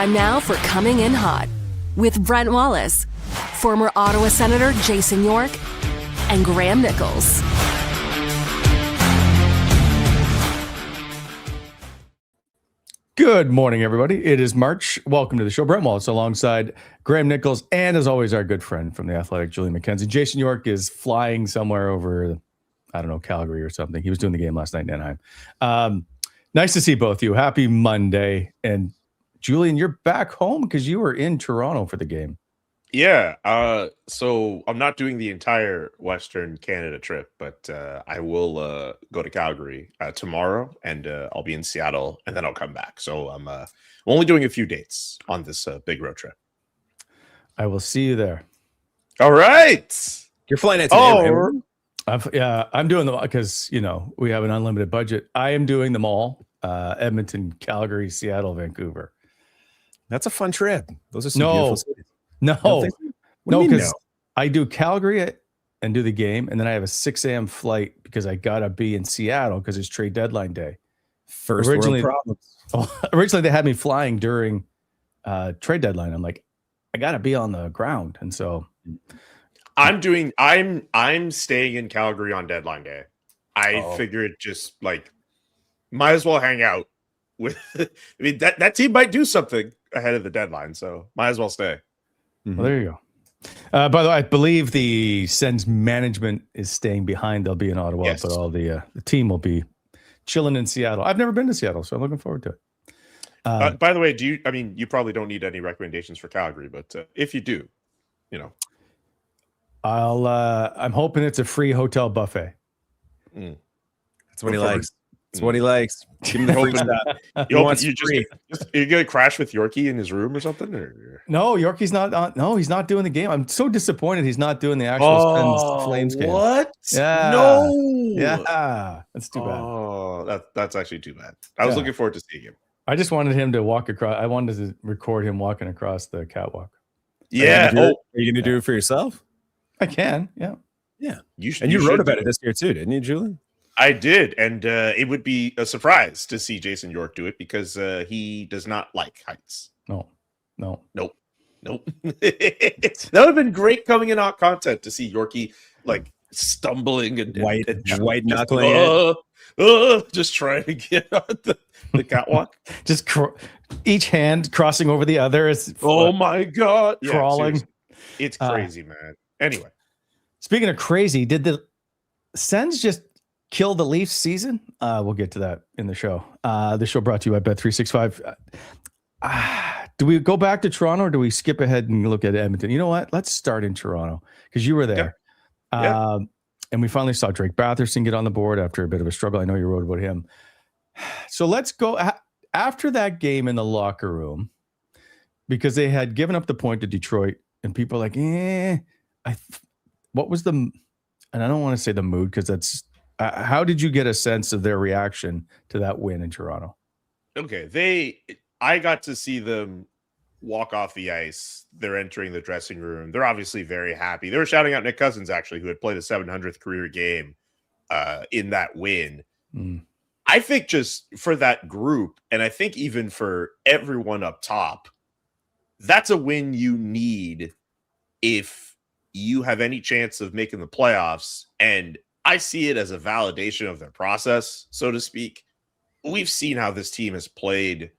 Time now for Coming In Hot with Brent Wallace, former Ottawa Senator Jason York, and Graham Nichols. Good morning, everybody. It is March. Welcome to the show. Brent Wallace alongside Graham Nichols and, as always, our good friend from The Athletic, Julian McKenzie. Jason York is flying somewhere over, I don't know, Calgary or something. He was doing the game last night in Anaheim. Nice to see both of you. Happy Monday. And Julian, you're back home because you were in Toronto for the game. Yeah. So I'm not doing the entire Western Canada trip, but I will go to Calgary tomorrow, and I'll be in Seattle, and then I'll come back. So I'm only doing a few dates on this big road trip. I will see you there. All right. You're flying out today, I'm doing them because, you know, we have an unlimited budget. I am doing them all. Edmonton, Calgary, Seattle, Vancouver. That's a fun trip. Those are some beautiful cities. No, because I do Calgary and do the game, and then I have a 6 a.m. flight because I gotta be in Seattle because it's trade deadline day. Originally, originally they had me flying during trade deadline. I'm like, I gotta be on the ground, and so I'm staying in Calgary on deadline day. I figured just like might as well hang out with. I mean that team might do something ahead of the deadline, so might as well stay. Well, there you go. By the way, I believe the Sens management is staying behind. They'll be in Ottawa, yes, but all the team will be chilling in Seattle. I've never been to Seattle, so I'm looking forward to it. By the way, you probably don't need any recommendations for Calgary, but if you do, you know, I'm hoping it's a free hotel buffet. That's what he likes. That's what he likes. Give him the free stuff. You're gonna crash with Yorkie in his room or something? Or? No, Yorkie's not on. No, he's not doing the game. I'm so disappointed he's not doing the actual Sens Flames game. What? Yeah. No. Yeah. That's too bad. Oh, that's actually too bad. I was looking forward to seeing him. I just wanted him to walk across. I wanted to record him walking across the catwalk. Yeah. Are you gonna do it for yourself? I can. Yeah. Yeah. You wrote about it this year too, didn't you, Julian? I did, and it would be a surprise to see Jason York do it because he does not like heights. Nope. That would have been great coming in hot content to see Yorkie like stumbling and white knuckling, just trying to get on the catwalk. Just each hand crossing over the other. Oh my god, crawling! It's crazy, man. Anyway, speaking of crazy, did the Sens just kill the Leafs season? We'll get to that in the show. The show brought to you by Bet365. Do we go back to Toronto or do we skip ahead and look at Edmonton? You know what? Let's start in Toronto because you were there. Yeah. And we finally saw Drake Batherson get on the board after a bit of a struggle. I know you wrote about him. So let's go after that game in the locker room because they had given up the point to Detroit and people are like, what was and I don't want to say the mood because that's, how did you get a sense of their reaction to that win in Toronto? Okay, I got to see them walk off the ice. They're entering the dressing room. They're obviously very happy. They were shouting out Nick Cousins, actually, who had played a 700th career game in that win. I think just for that group, and I think even for everyone up top, that's a win you need if you have any chance of making the playoffs. And I see it as a validation of their process, so to speak. We've seen how this team has played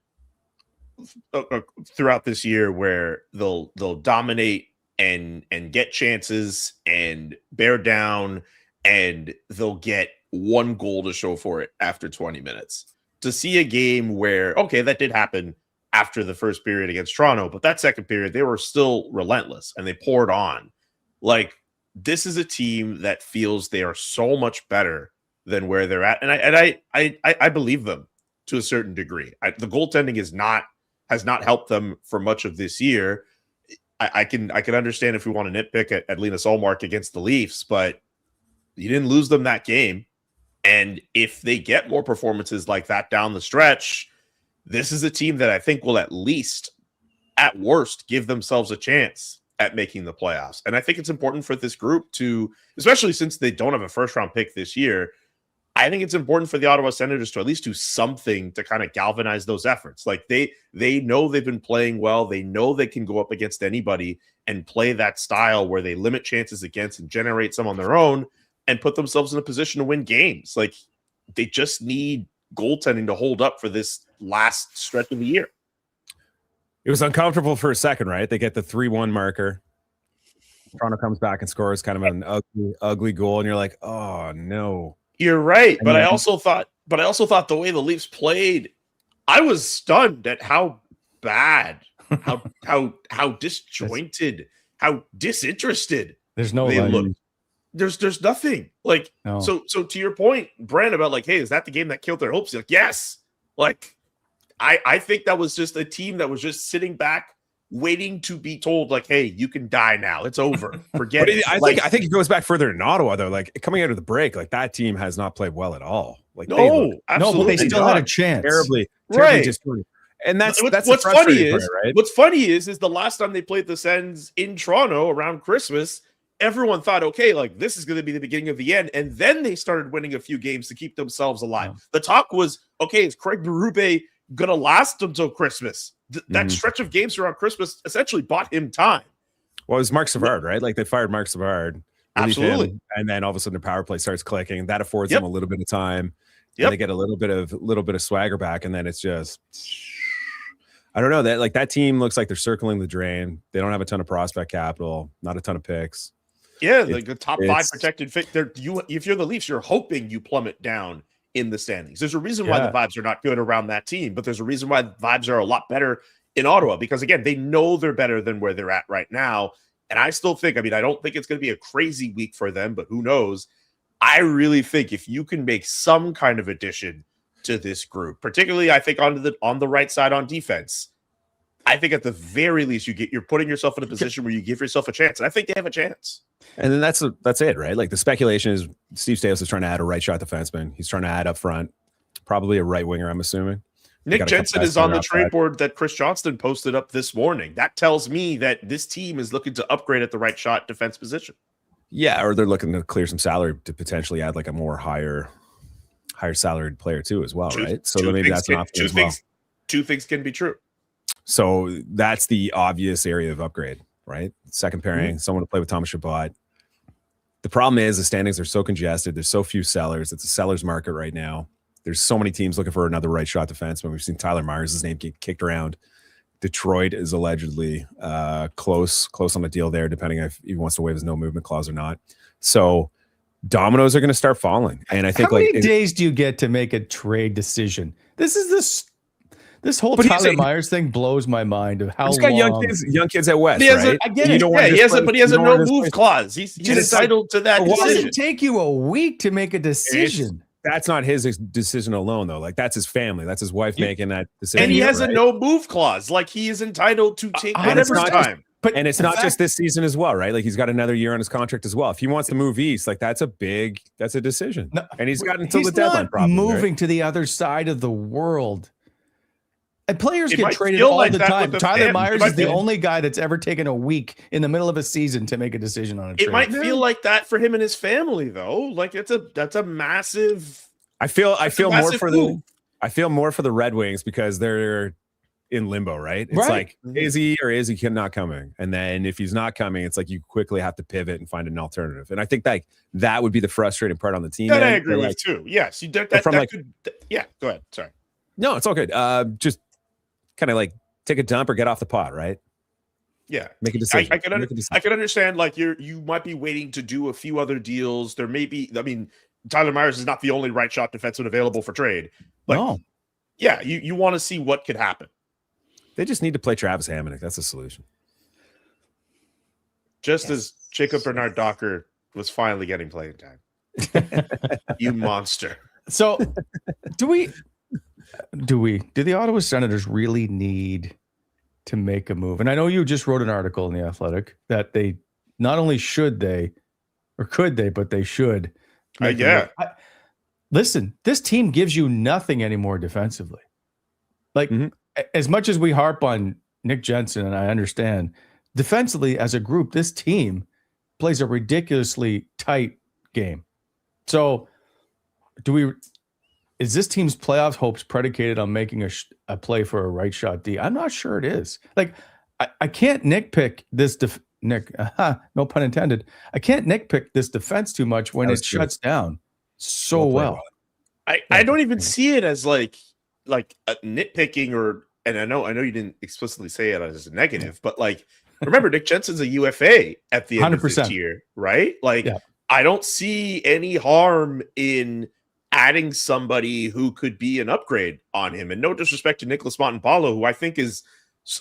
throughout this year where they'll dominate and get chances and bear down, and they'll get one goal to show for it after 20 minutes. To see a game where, okay, that did happen after the first period against Toronto, but that second period, they were still relentless and they poured on. Like, this is a team that feels they are so much better than where they're at, and I believe them to a certain degree. The goaltending has not helped them for much of this year. I can understand if we want to nitpick at Linus Ullmark against the Leafs, but you didn't lose them that game. And if they get more performances like that down the stretch, this is a team that I think will at least, at worst, give themselves a chance at making the playoffs. And I think it's important for this group to, especially since they don't have a first-round pick this year, I think it's important for the Ottawa Senators to at least do something to kind of galvanize those efforts. Like they know they've been playing well. They know they can go up against anybody and play that style where they limit chances against and generate some on their own and put themselves in a position to win games. Like they just need goaltending to hold up for this last stretch of the year. It was uncomfortable for a second, right? They get the 3-1 marker. Toronto comes back and scores kind of an ugly goal, and you're like, oh no. You're right, but I also thought the way the Leafs played, I was stunned at how bad, how disjointed, how disinterested There's no they looked. There's nothing. Like so to your point, Brent, about like, hey, is that the game that killed their hopes? You're like, yes. Like I think that was just a team that was just sitting back waiting to be told, like, hey, you can die now. It's over. Forget it. I think it goes back further in Ottawa, though. Like coming out of the break, like that team has not played well at all. Like absolutely. But they still had a chance. Terribly right. And that's what's funny is right? What's funny is the last time they played the Sens in Toronto around Christmas, everyone thought, okay, like this is going to be the beginning of the end, and then they started winning a few games to keep themselves alive. Yeah. The talk was, okay, is Craig Berube going to last until Christmas? That stretch of games around Christmas essentially bought him time. Well, it was Mark Savard, right? Like they fired Mark Savard. Absolutely. And then all of a sudden the power play starts clicking. That affords them a little bit of time. Yeah. They get a little bit of swagger back, and then it's just, I don't know, that team looks like they're circling the drain. They don't have a ton of prospect capital, not a ton of picks. Yeah, like the top 5 protected fit. If you're the Leafs, you're hoping you plummet down in the standings. There's a reason why the vibes are not good around that team, but there's a reason why the vibes are a lot better in Ottawa, because again, they know they're better than where they're at right now. And I still think, I don't think it's going to be a crazy week for them, but who knows? I really think if you can make some kind of addition to this group, particularly I think on the right side on defense, I think at the very least you're putting yourself in a position where you give yourself a chance. And I think they have a chance. And then that's it, right? Like the speculation is Steve Staios is trying to add a right shot defenseman. He's trying to add up front, probably a right winger, I'm assuming. Nick Jensen is on the trade board that Chris Johnston posted up this morning. That tells me that this team is looking to upgrade at the right shot defense position. Yeah, or they're looking to clear some salary to potentially add like a more higher salaried player too as well, right? So maybe that's an option as well. Two things can be true. So that's the obvious area of upgrade, right? Second pairing, someone to play with Thomas Shabbat. The problem is the standings are so congested. There's so few sellers. It's a seller's market right now. There's so many teams looking for another right shot defenseman. We've seen Tyler Myers' name get kicked around. Detroit is allegedly close on the deal there, depending if he wants to waive his no movement clause or not. So dominoes are going to start falling. And I think how many days do you get to make a trade decision? This whole Tyler Myers thing blows my mind of how he's got long. young kids at West, right? I get it. But he has a no move clause. He's entitled to that decision. Why does it take you a week to make a decision? That's not his decision alone, though. Like that's his family. That's his wife making that decision. And he has a no move clause. Like he is entitled to take whatever time. And it's not just this season as well, right? Like he's got another year on his contract as well. If he wants to move east, like that's a decision. No, and he's got until the deadline. Probably moving to the other side of the world. And players get traded all the time. Tyler Myers is the only guy that's ever taken a week in the middle of a season to make a decision on a trade. It might feel like that for him and his family, though. Like that's a massive. I feel more for the Red Wings because they're in limbo, right? It's like, is he or is he not coming? And then if he's not coming, it's like you quickly have to pivot and find an alternative. And I think that would be the frustrating part on the team. That I agree with too. Yes, go ahead. Sorry. No, it's all good. Just kind of like take a dump or get off the pot, right? Yeah, make a decision. I can understand. Like you might be waiting to do a few other deals. There may be. I mean, Tyler Myers is not the only right shot defenseman available for trade. No. Yeah, you want to see what could happen. They just need to play Travis Hamonic. That's the solution. Just as Jacob Bernard Docker was finally getting playing time. You monster. So, do the Ottawa Senators really need to make a move? And I know you just wrote an article in The Athletic that they not only should they, or could they, but they should. Listen, this team gives you nothing anymore defensively. Like, as much as we harp on Nick Jensen, and I understand, defensively as a group, this team plays a ridiculously tight game. So is this team's playoffs hopes predicated on making a play for a right shot D? I'm not sure it is. Like, I can't nitpick this no pun intended. I can't nitpick this defense too much when it shuts down so well. I don't even see it as like a nitpicking and I know you didn't explicitly say it as a negative, but like, remember Nick Jensen's a UFA at the end 100%. Of this year, right? Like, I don't see any harm in adding somebody who could be an upgrade on him. And no disrespect to Nicholas Montemballo, who I think is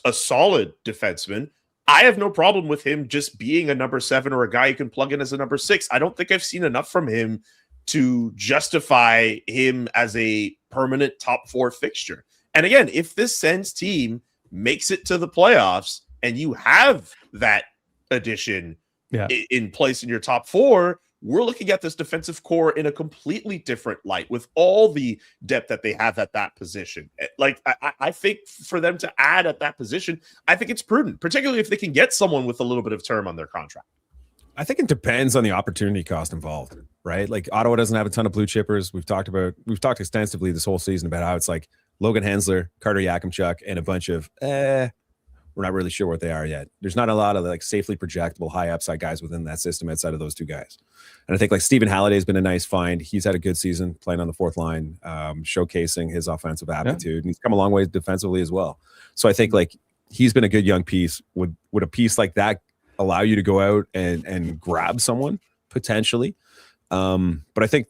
a solid defenseman. I have no problem with him just being a number 7 or a guy you can plug in as a number 6. I don't think I've seen enough from him to justify him as a permanent top 4 fixture. And again, if this Sens team makes it to the playoffs and you have that addition in place in your top 4, we're looking at this defensive core in a completely different light with all the depth that they have at that position. Like, I think for them to add at that position, I think it's prudent, particularly if they can get someone with a little bit of term on their contract. I think it depends on the opportunity cost involved, right? Like, Ottawa doesn't have a ton of blue chippers. We've talked extensively this whole season about how it's like Logan Hensler, Carter Yakimchuk, and a bunch of we're not really sure what they are yet. There's not a lot of like safely projectable high upside guys within that system outside of those two guys. And I think like Stephen Halliday has been a nice find. He's had a good season playing on the fourth line, showcasing his offensive aptitude. And he's come a long way defensively as well. So I think like he's been a good young piece. Would a piece like that allow you to go out and grab someone potentially? But I think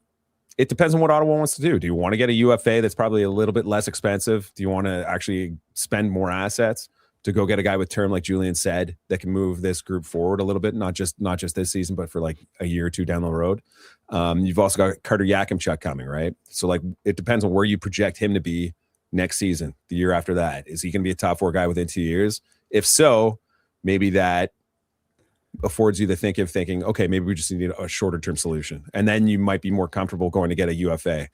it depends on what Ottawa wants to do. Do you want to get a UFA that's probably a little bit less expensive? Do you want to actually spend more assets to go get a guy with term, like Julian said, that can move this group forward a little bit, not just this season, but for like a year or two down the road? You've also got Carter Yakimchuk coming, right? So like it depends on where you project him to be next season, the year after that. Is he going to be a top 4 guy within 2 years? If so, maybe that affords you the thinking, okay, maybe we just need a shorter term solution. And then you might be more comfortable going to get a UFA.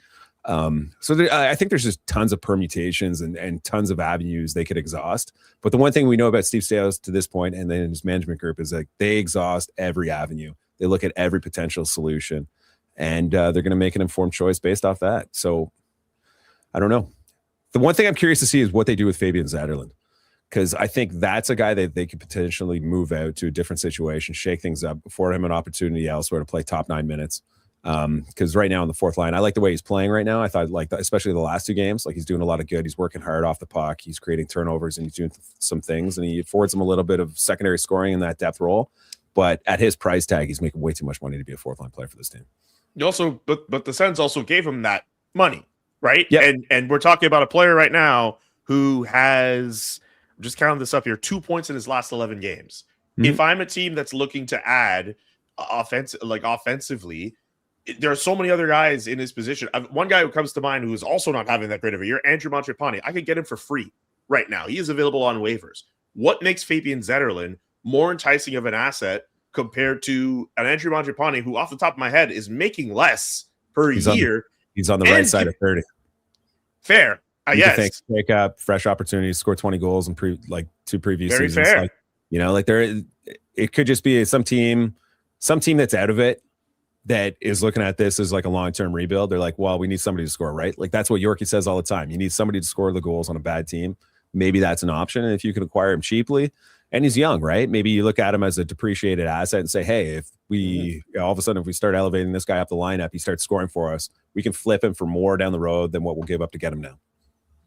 I think there's just tons of permutations and tons of avenues they could exhaust. But the one thing we know about Steve Staios to this point and then his management group is like they exhaust every avenue. They look at every potential solution and they're going to make an informed choice based off that. So I don't know. The one thing I'm curious to see is what they do with Fabian Zetterlund, because I think that's a guy that they could potentially move out to a different situation, shake things up, afford him an opportunity elsewhere to play top 9 minutes. Because right now on the fourth line, I like the way he's playing right now. I thought especially the last 2 games, like he's doing a lot of good. He's working hard off the puck. He's creating turnovers and he's doing some things, and he affords him a little bit of secondary scoring in that depth role. But at his price tag, he's making way too much money to be a fourth line player for this team. You also, but the Sens also gave him that money, right? Yeah. And we're talking about a player right now who has, I'm just counting this up here, 2 points in his last 11 games. Mm-hmm. If I'm a team that's looking to add offensively, there are so many other guys in his position. One guy who comes to mind who is also not having that great of a year, Andrew Mangiapane. I could get him for free right now. He is available on waivers. What makes Fabian Zetterlund more enticing of an asset compared to an Andrew Mangiapane, who off the top of my head is making less per year? He's on the right side of 30. Fair. Yes. Take up fresh opportunities, score 20 goals in 2 previous Very seasons. Fair. It could just be some team that's out of it that is looking at this as like a long-term rebuild. They're like, well, we need somebody to score, right? Like that's what Yorkie says all the time. You need somebody to score the goals on a bad team. Maybe that's an option. And if you can acquire him cheaply, and he's young, right? Maybe you look at him as a depreciated asset and say, hey, if we all of a sudden, if we start elevating this guy up the lineup, he starts scoring for us, we can flip him for more down the road than what we'll give up to get him now.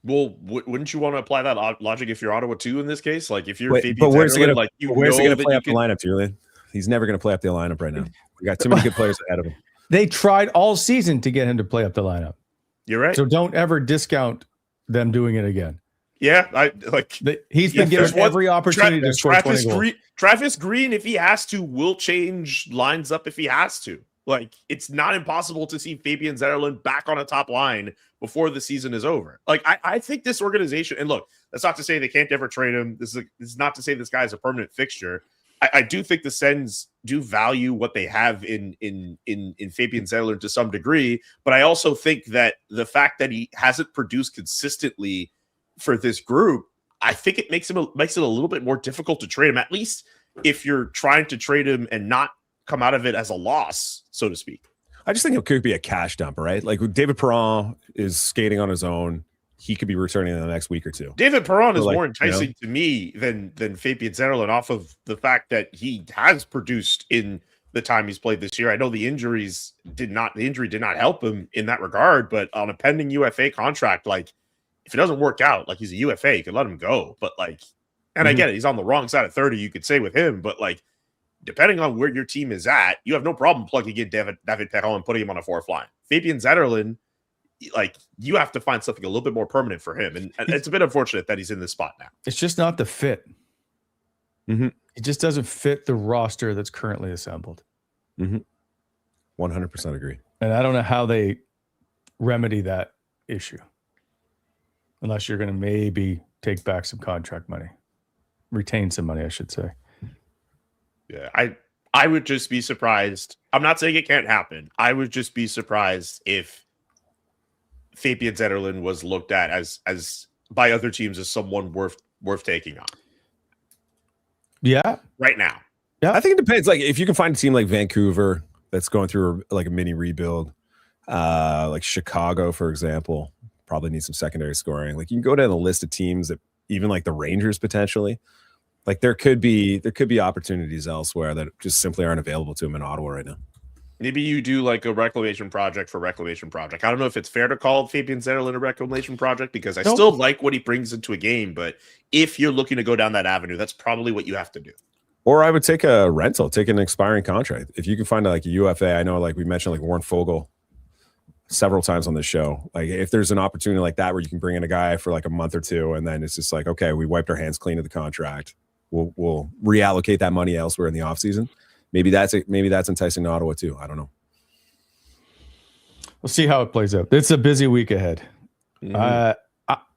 Well, wouldn't you want to apply that logic if you're Ottawa too in this case? Like if you're where's he going to play up the lineup, Julian? He's never going to play up the lineup right now. We got too many good players ahead of him. They tried all season to get him to play up the lineup. You're right. So don't ever discount them doing it again. Yeah, he's been given every opportunity to score 20 goals. Travis Green, if he has to, will change lines up if he has to. Like it's not impossible to see Fabian Zetterlund back on a top line before the season is over. Like I think this organization, and look, that's not to say they can't ever trade him. This is not to say this guy is a permanent fixture. I do think the Sens do value what they have in Fabian Zetterlund to some degree, but I also think that the fact that he hasn't produced consistently for this group, I think it makes it a little bit more difficult to trade him, at least if you're trying to trade him and not come out of it as a loss, so to speak. I just think it could be a cash dump, right? Like David Perron is skating on his own. He could be returning in the next week or two. David Perron is like, more enticing to me than Fabian Zetterlund off of the fact that he has produced in the time he's played this year. I know the injury did not help him in that regard, but on a pending UFA contract, like if it doesn't work out, like he's a UFA, you could let him go. But like, and I get it, he's on the wrong side of 30, you could say with him, but like, depending on where your team is at, you have no problem plugging in David Perron and putting him on a fourth line. Fabian Zetterlund, like you have to find something a little bit more permanent for him. And it's a bit unfortunate that he's in this spot now. It's just not the fit. Mm-hmm. It just doesn't fit the roster that's currently assembled. Mm-hmm. 100% agree. And I don't know how they remedy that issue. Unless you're going to maybe take back some contract money. Retain some money, I should say. Yeah, I would just be surprised. I'm not saying it can't happen. I would just be surprised if Fabian Zetterlund was looked at as by other teams as someone worth taking on. Yeah. Right now. Yeah. I think it depends. Like if you can find a team like Vancouver that's going through like a mini rebuild, like Chicago, for example, probably needs some secondary scoring. Like you can go down the list of teams that even like the Rangers potentially. Like there could be opportunities elsewhere that just simply aren't available to him in Ottawa right now. Maybe you do like a reclamation project for reclamation project. I don't know if it's fair to call Fabian Zetterlund a reclamation project because I still like what he brings into a game. But if you're looking to go down that avenue, that's probably what you have to do. Or I would take a rental, take an expiring contract. If you can find like a UFA, I know like we mentioned like Warren Fogle several times on this show. Like if there's an opportunity like that where you can bring in a guy for like a month or two and then it's just like, okay, we wiped our hands clean of the contract. We'll reallocate that money elsewhere in the offseason. Maybe that's enticing to Ottawa too. I don't know. We'll see how it plays out. It's a busy week ahead. But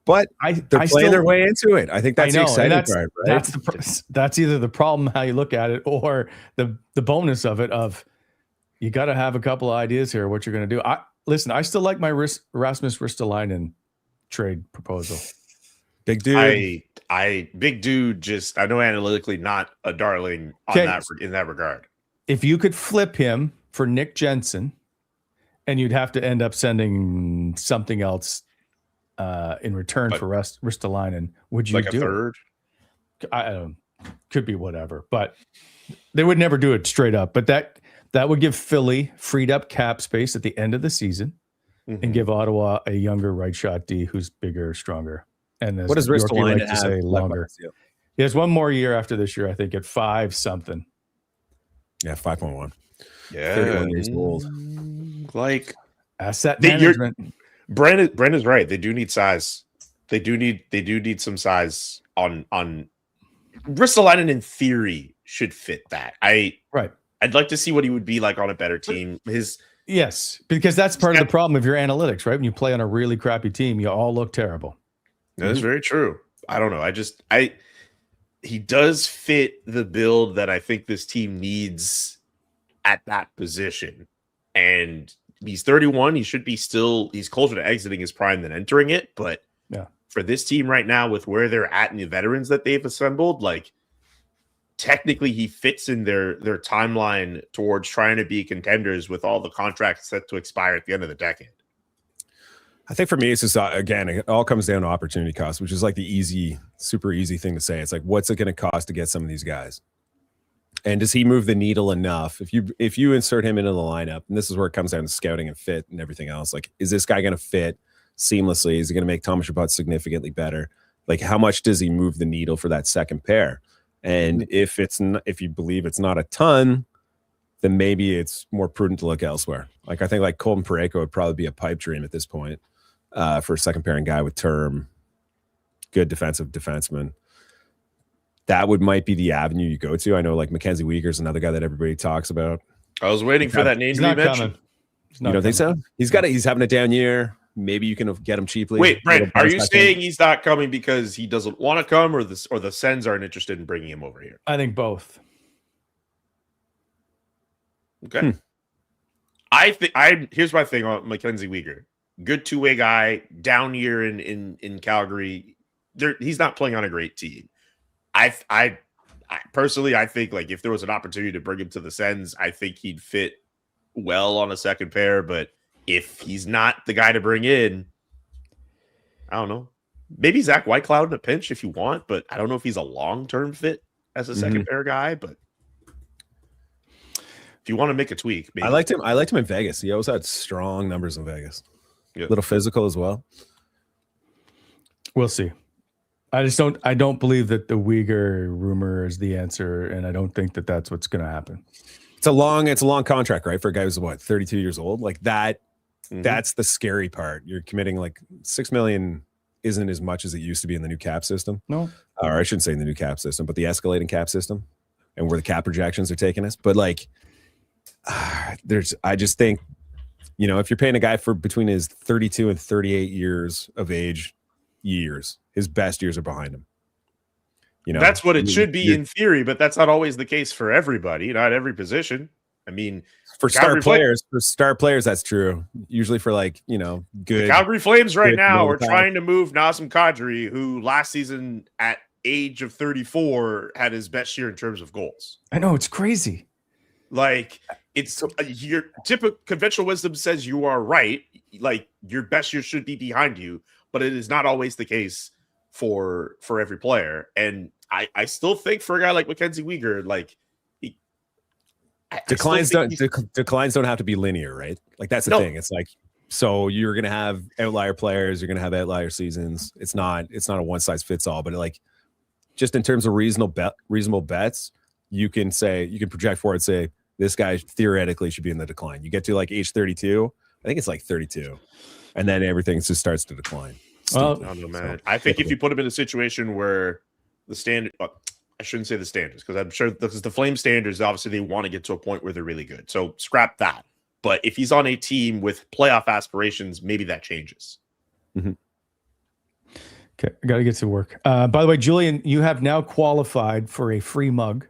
they're playing their way into it. I think that's the exciting part, right? That's either the problem how you look at it or the bonus of it of you got to have a couple of ideas here what you're going to do. I still like my Rasmus Ristolainen trade proposal. Big dude. Big dude. Just I know analytically not a darling on that in that regard. If you could flip him for Nick Jensen, and you'd have to end up sending something else in return for Ristolainen, would you like do a third? I don't. Could be whatever, but they would never do it straight up. But that would give Philly freed up cap space at the end of the season, and give Ottawa a younger right shot D who's bigger, stronger. And what does Ristolainen like to say longer? He has one more year after this year, I think, at 5 something. Yeah, 5.1. Yeah, 31 years old. Like asset management. Brent is right. They do need size. They do need some size on Ristolainen. In theory, should fit that. I'd like to see what he would be like on a better team. Yes, because that's part of the problem of your analytics, right? When you play on a really crappy team, you all look terrible. That's very true. I don't know. He does fit the build that I think this team needs at that position. And he's 31. He should be he's closer to exiting his prime than entering it. But for this team right now, with where they're at and the veterans that they've assembled, like technically he fits in their timeline towards trying to be contenders with all the contracts set to expire at the end of the decade. I think for me, it's just, again, it all comes down to opportunity cost, which is like the super easy thing to say. It's like, what's it going to cost to get some of these guys? And does he move the needle enough? If you insert him into the lineup, and this is where it comes down to scouting and fit and everything else, like, is this guy going to fit seamlessly? Is he going to make Thomas Shabbat significantly better? Like, how much does he move the needle for that second pair? And if you believe it's not a ton, then maybe it's more prudent to look elsewhere. Like, I think like Colton Parayko would probably be a pipe dream at this point. For a second pairing guy with term, good defensive defenseman. That might be the avenue you go to. I know like Mackenzie Weegar's another guy that everybody talks about. I was waiting for that name to be mentioned. You don't think so? He's having a down year. Maybe you can get him cheaply. Wait, Brent, are you saying he's not coming because he doesn't want to come, or the Sens aren't interested in bringing him over here? I think both. Okay. Here's my thing on Mackenzie Weegar. Good two-way guy, down year in Calgary. He's not playing on a great team. I personally, I think like if there was an opportunity to bring him to the Sens, I think he'd fit well on a second pair, but if he's not the guy to bring in, I don't know. Maybe Zach Whitecloud in a pinch if you want, but I don't know if he's a long-term fit as a second pair guy. But if you want to make a tweak, maybe. I liked him in Vegas. He always had strong numbers in Vegas. Yeah. Little physical as well. We'll see. I don't believe that the Uyghur rumor is the answer, and I don't think that that's what's going to happen. It's a long contract, right? For a guy who's 32 years old, like that. That's the scary part. You're committing like $6 million isn't as much as it used to be in the new cap system. No, or I shouldn't say in the new cap system, but the escalating cap system, and where the cap projections are taking us. But like, I just think, if you're paying a guy for between his 32 and 38 years of age, his best years are behind him. That's what it should be in theory, but that's not always the case for everybody, not every position. I mean, for star players, that's true. Usually for good. The Calgary Flames right now are trying to move Nazem Kadri, who last season at age of 34 had his best year in terms of goals. I know, it's crazy. Like, it's your typical conventional wisdom says you are right. Like, your best year should be behind you, but it is not always the case for every player. And I still think for a guy like Mackenzie Weegar, like, declines don't have to be linear, right? Like, that's the thing. It's like, so you're gonna have outlier players, you're gonna have outlier seasons. It's not a one size fits all, but like, just in terms of reasonable bets, you can project forward, say this guy theoretically should be in the decline. You get to like age 32, I think it's like 32, and then everything just starts to decline. Well, I don't know, man. So, I think if you put him in a situation where the standard, I shouldn't say the standards, because I'm sure because the Flame standards, obviously they want to get to a point where they're really good. So scrap that. But if he's on a team with playoff aspirations, maybe that changes. Okay, I got to get to work. By the way, Julian, you have now qualified for a free mug.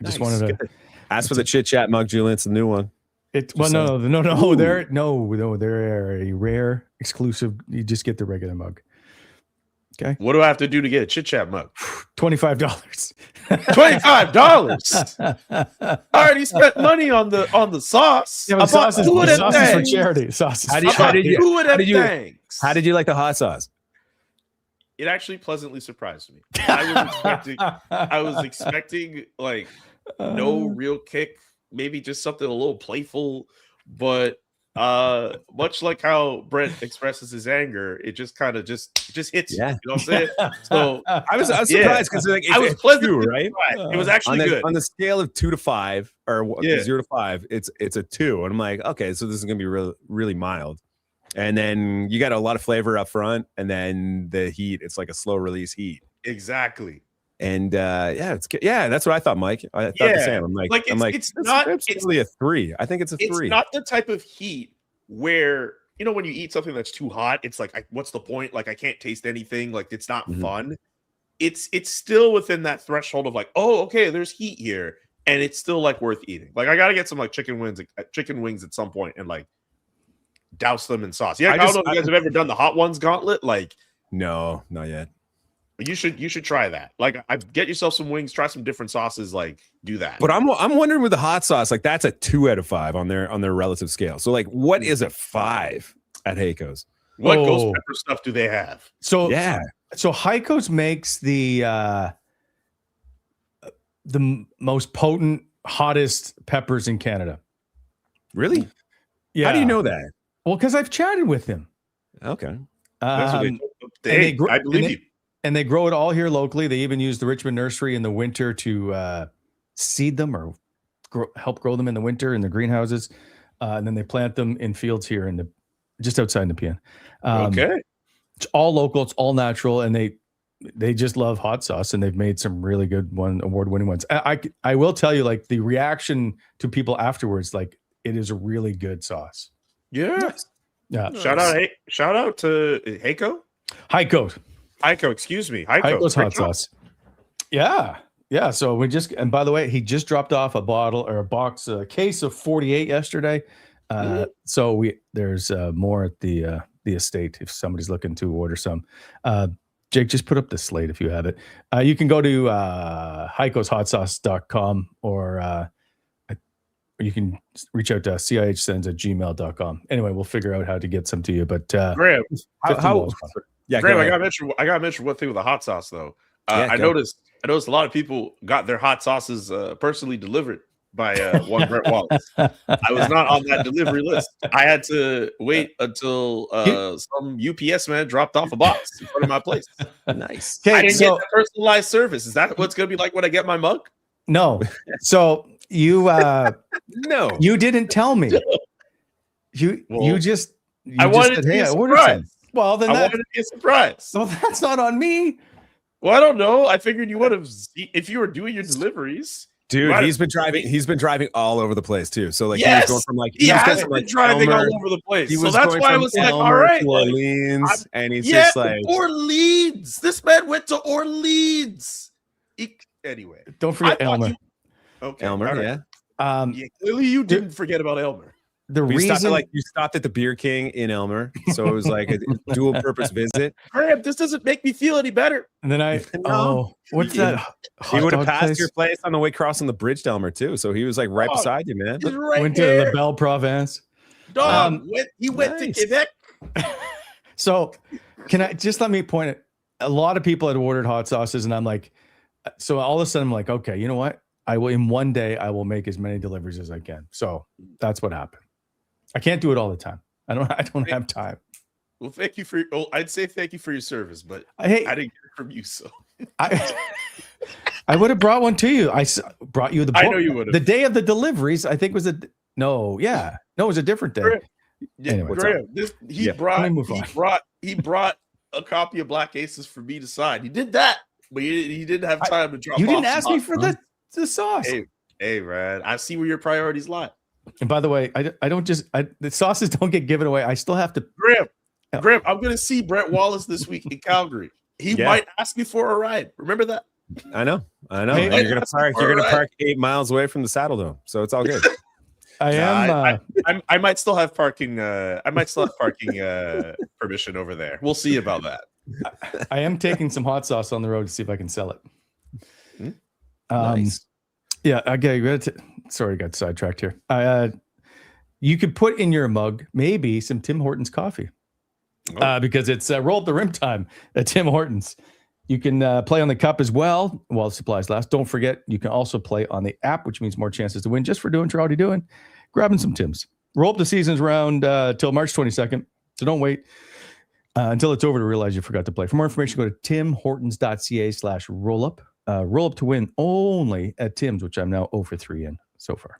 I just wanted to ask for the chit chat mug, Julian. It's a new one. No. They're a rare exclusive. You just get the regular mug. Okay. What do I have to do to get a chit chat mug? $25. $25. I already spent money on the sauce. Yeah, sauce is for charity. Sauce. How did you like the hot sauce? It actually pleasantly surprised me. I was expecting like no real kick, maybe just something a little playful, but much like how Brent expresses his anger, it just kind of just hits you. You know what I'm saying? So I was surprised because I was pleasantly right? It was actually good. On the scale of 2 to 5 or 0 to 5, it's a 2, and I'm like, okay, so this is gonna be really, really mild. And then you got a lot of flavor up front, and then the heat, it's like a slow release heat. Exactly. And it's good. Yeah, that's what I thought, Mike. I thought the same. It's really a 3. I think it's a 3. It's not the type of heat where, when you eat something that's too hot, it's like, what's the point? Like, I can't taste anything. Like, it's not fun. It's still within that threshold of like, oh, okay, there's heat here, and it's still like worth eating. Like, I gotta get some like chicken wings at some point and like douse them in sauce. Yeah, I don't know if you guys have ever done the hot ones gauntlet. Like, no, not yet. You should try that. Like, get yourself some wings, try some different sauces, like do that. But I'm wondering with the hot sauce, like that's a 2 out of 5 on their relative scale. So like, what is a 5 at Heiko's? What ghost pepper stuff do they have? So Heiko's makes the most potent, hottest peppers in Canada. Really? Yeah. How do you know that? Well, because I've chatted with him. Okay. That's what I believe you. And they grow it all here locally. They even use the Richmond nursery in the winter to seed them or help grow them in the winter in the greenhouses. And then they plant them in fields here just outside Nepean. Okay. It's all local. It's all natural. And they just love hot sauce, and they've made some really good award-winning ones. I will tell you, like, the reaction to people afterwards, like, it is a really good sauce. Yeah. Yeah. Shout out to Heiko. Heiko, excuse me. Heiko's hot sauce. Yeah. Yeah. So and by the way, he just dropped off a case of 48 yesterday. So there's more at the estate if somebody's looking to order some. Jake, just put up the slate if you have it. You can go to heikoshotsauce.com or or you can reach out to cihsends@gmail.com. Anyway, we'll figure out how to get some to you. But Graham, Graham, I gotta mention one thing with the hot sauce though. I noticed a lot of people got their hot sauces personally delivered by one Brett Wallace. I was not on that delivery list. I had to wait until some UPS man dropped off a box in front of my place. Nice. I didn't get the personalized service. Is that what's going to be like when I get my mug? No. So you no, you didn't tell me. You just I wanted said, to be a I ordered some. surprise. Well, then I wanted to be a surprise. So that's not on me. Well, I don't know. I figured you would have if you were doing your deliveries. Dude, he's been driving all over the place too. So like yes, he was going from like he has been driving Elmer, all over the place. So that's why I was like, all right, Orleans, and he's just like Orleans. This man went to Orleans. Anyway, don't forget Elmer. Okay, Elmer, right. Clearly you didn't forget about Elmer. The reason you stopped at the Beer King in Elmer, so it was like a dual purpose visit. Graham, this doesn't make me feel any better. And then what's that? He would have passed your place on the way crossing the bridge to Elmer too, so he was like right beside you, man. Went to La Belle Province. He went to Quebec. So can I just let me point it? A lot of people had ordered hot sauces, and I'm like, so all of a sudden I'm like, okay, you know what? I will in one day I will make as many deliveries as I can. So that's what happened. I can't do it all the time. I don't have time. Well, thank you for I'd say thank you for your service, but I didn't get it from you, so I would have brought one to you. I brought you the book. I know you would have. The day of the deliveries, I think was it was a different day. Anyway, Graham, he brought a copy of Black Aces for me to sign. He did that, but he didn't have time to drop. You didn't ask me for the sauce. Hey, man, I see where your priorities lie. And by the way, I don't just the sauces don't get given away. I still have to. Graham, I'm going to see Brett Wallace this week in Calgary. He might ask me for a ride. Remember that? I know. Hey, you're going to park 8 miles away from the Saddle Dome, so it's all good. I might still have parking. Permission over there. We'll see about that. I am taking some hot sauce on the road to see if I can sell it. Nice. Yeah. Okay. Sorry, I got sidetracked here. You could put in your mug maybe some Tim Hortons coffee because it's roll up the rim time at Tim Hortons. You can play on the cup as well while the supplies last. Don't forget, you can also play on the app, which means more chances to win just for doing what you're already doing. Grabbing some Tims. Roll up the season's round till March 22nd. So don't wait until it's over to realize you forgot to play. For more information, go to timhortons.ca/rollup. Roll up to win only at Tim's, which I'm now 0 for 3 in so far.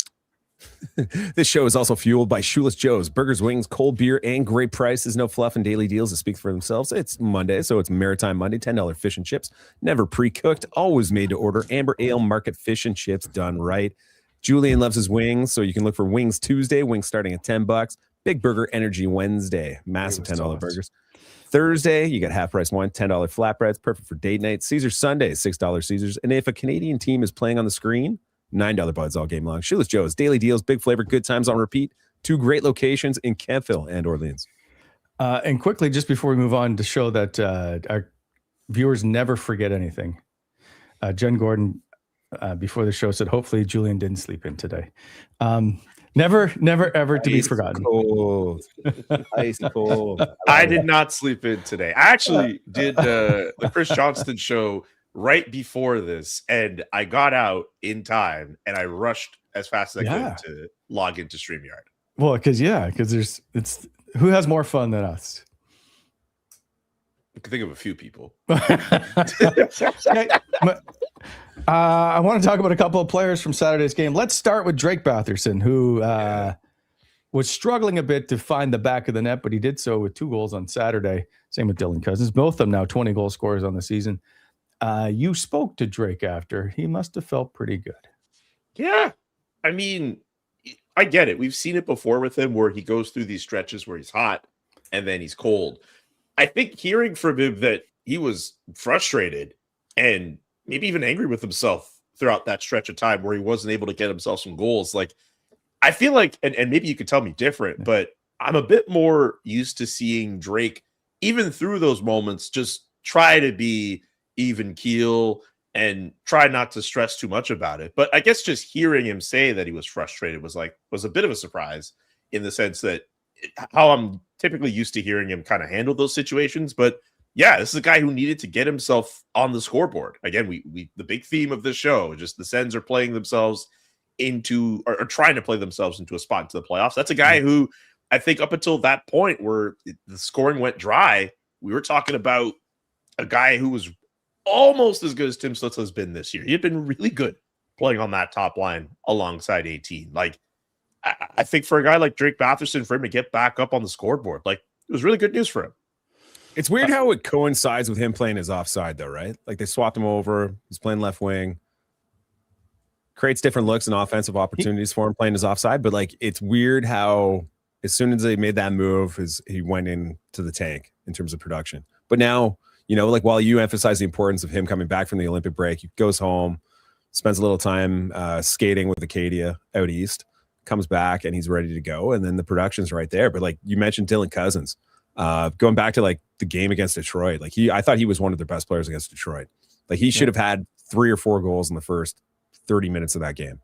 This show is also fueled by Shoeless Joe's. Burgers, wings, cold beer, and great prices. No fluff and daily deals that speak for themselves. It's Monday, so it's Maritime Monday. $10 fish and chips. Never pre-cooked. Always made to order. Amber Ale Market fish and chips done right. Julian loves his wings, so you can look for Wings Tuesday. Wings starting at $10. Big Burger Energy Wednesday. Massive $10 burgers. Thursday, you got half-price wine, $10 flatbreads, perfect for date night. Caesar Sunday, $6 Caesars. And if a Canadian team is playing on the screen, $9 buds all game long. Shoeless Joe's, daily deals, big flavor, good times on repeat. 2 great locations in Kentville and Orleans. And quickly, just before we move on, to show that our viewers never forget anything. Jen Gordon, before the show, said, hopefully Julian didn't sleep in today. Never, ever to be forgotten. Cold. Ice cold. I did not sleep in today. I actually did the Chris Johnston show right before this, and I got out in time, and I rushed as fast as I could to log into StreamYard. Well, because it's who has more fun than us? I can think of a few people. I want to talk about a couple of players from Saturday's game. Let's start with Drake Batherson, who was struggling a bit to find the back of the net, but he did so with 2 goals on Saturday. Same with Dylan Cousins. Both of them now 20 goal scorers on the season. You spoke to Drake after. He must have felt pretty good. Yeah. I mean, I get it. We've seen it before with him where he goes through these stretches where he's hot and then he's cold. I think hearing from him that he was frustrated and maybe even angry with himself throughout that stretch of time where he wasn't able to get himself some goals. Like, I feel like, and maybe you could tell me different, but I'm a bit more used to seeing Drake, even through those moments, just try to be even keel and try not to stress too much about it. But I guess just hearing him say that he was frustrated was a bit of a surprise, in the sense that how I'm typically used to hearing him kind of handle those situations. But yeah, this is a guy who needed to get himself on the scoreboard. Again, we the big theme of the show, just the Sens are playing themselves into, or trying to play themselves into a spot into the playoffs. That's a guy who I think up until that point where the scoring went dry, we were talking about a guy who was almost as good as Tim Stützle has been this year. He had been really good playing on that top line alongside 18. Like, I think for a guy like Drake Batherson, for him to get back up on the scoreboard, like, it was really good news for him. It's weird how it coincides with him playing his offside, though, right? Like, they swapped him over. He's playing left wing. Creates different looks and offensive opportunities for him playing his offside. But, like, it's weird how as soon as they made that move, he went into the tank in terms of production. But now, you know, like, while you emphasize the importance of him coming back from the Olympic break, he goes home, spends a little time skating with Acadia out east, comes back, and he's ready to go. And then the production's right there. But, like, you mentioned Dylan Cousins. Going back to, like, the game against Detroit, like, I thought he was one of their best players against Detroit. Like, he should have had 3 or 4 goals in the first 30 minutes of that game.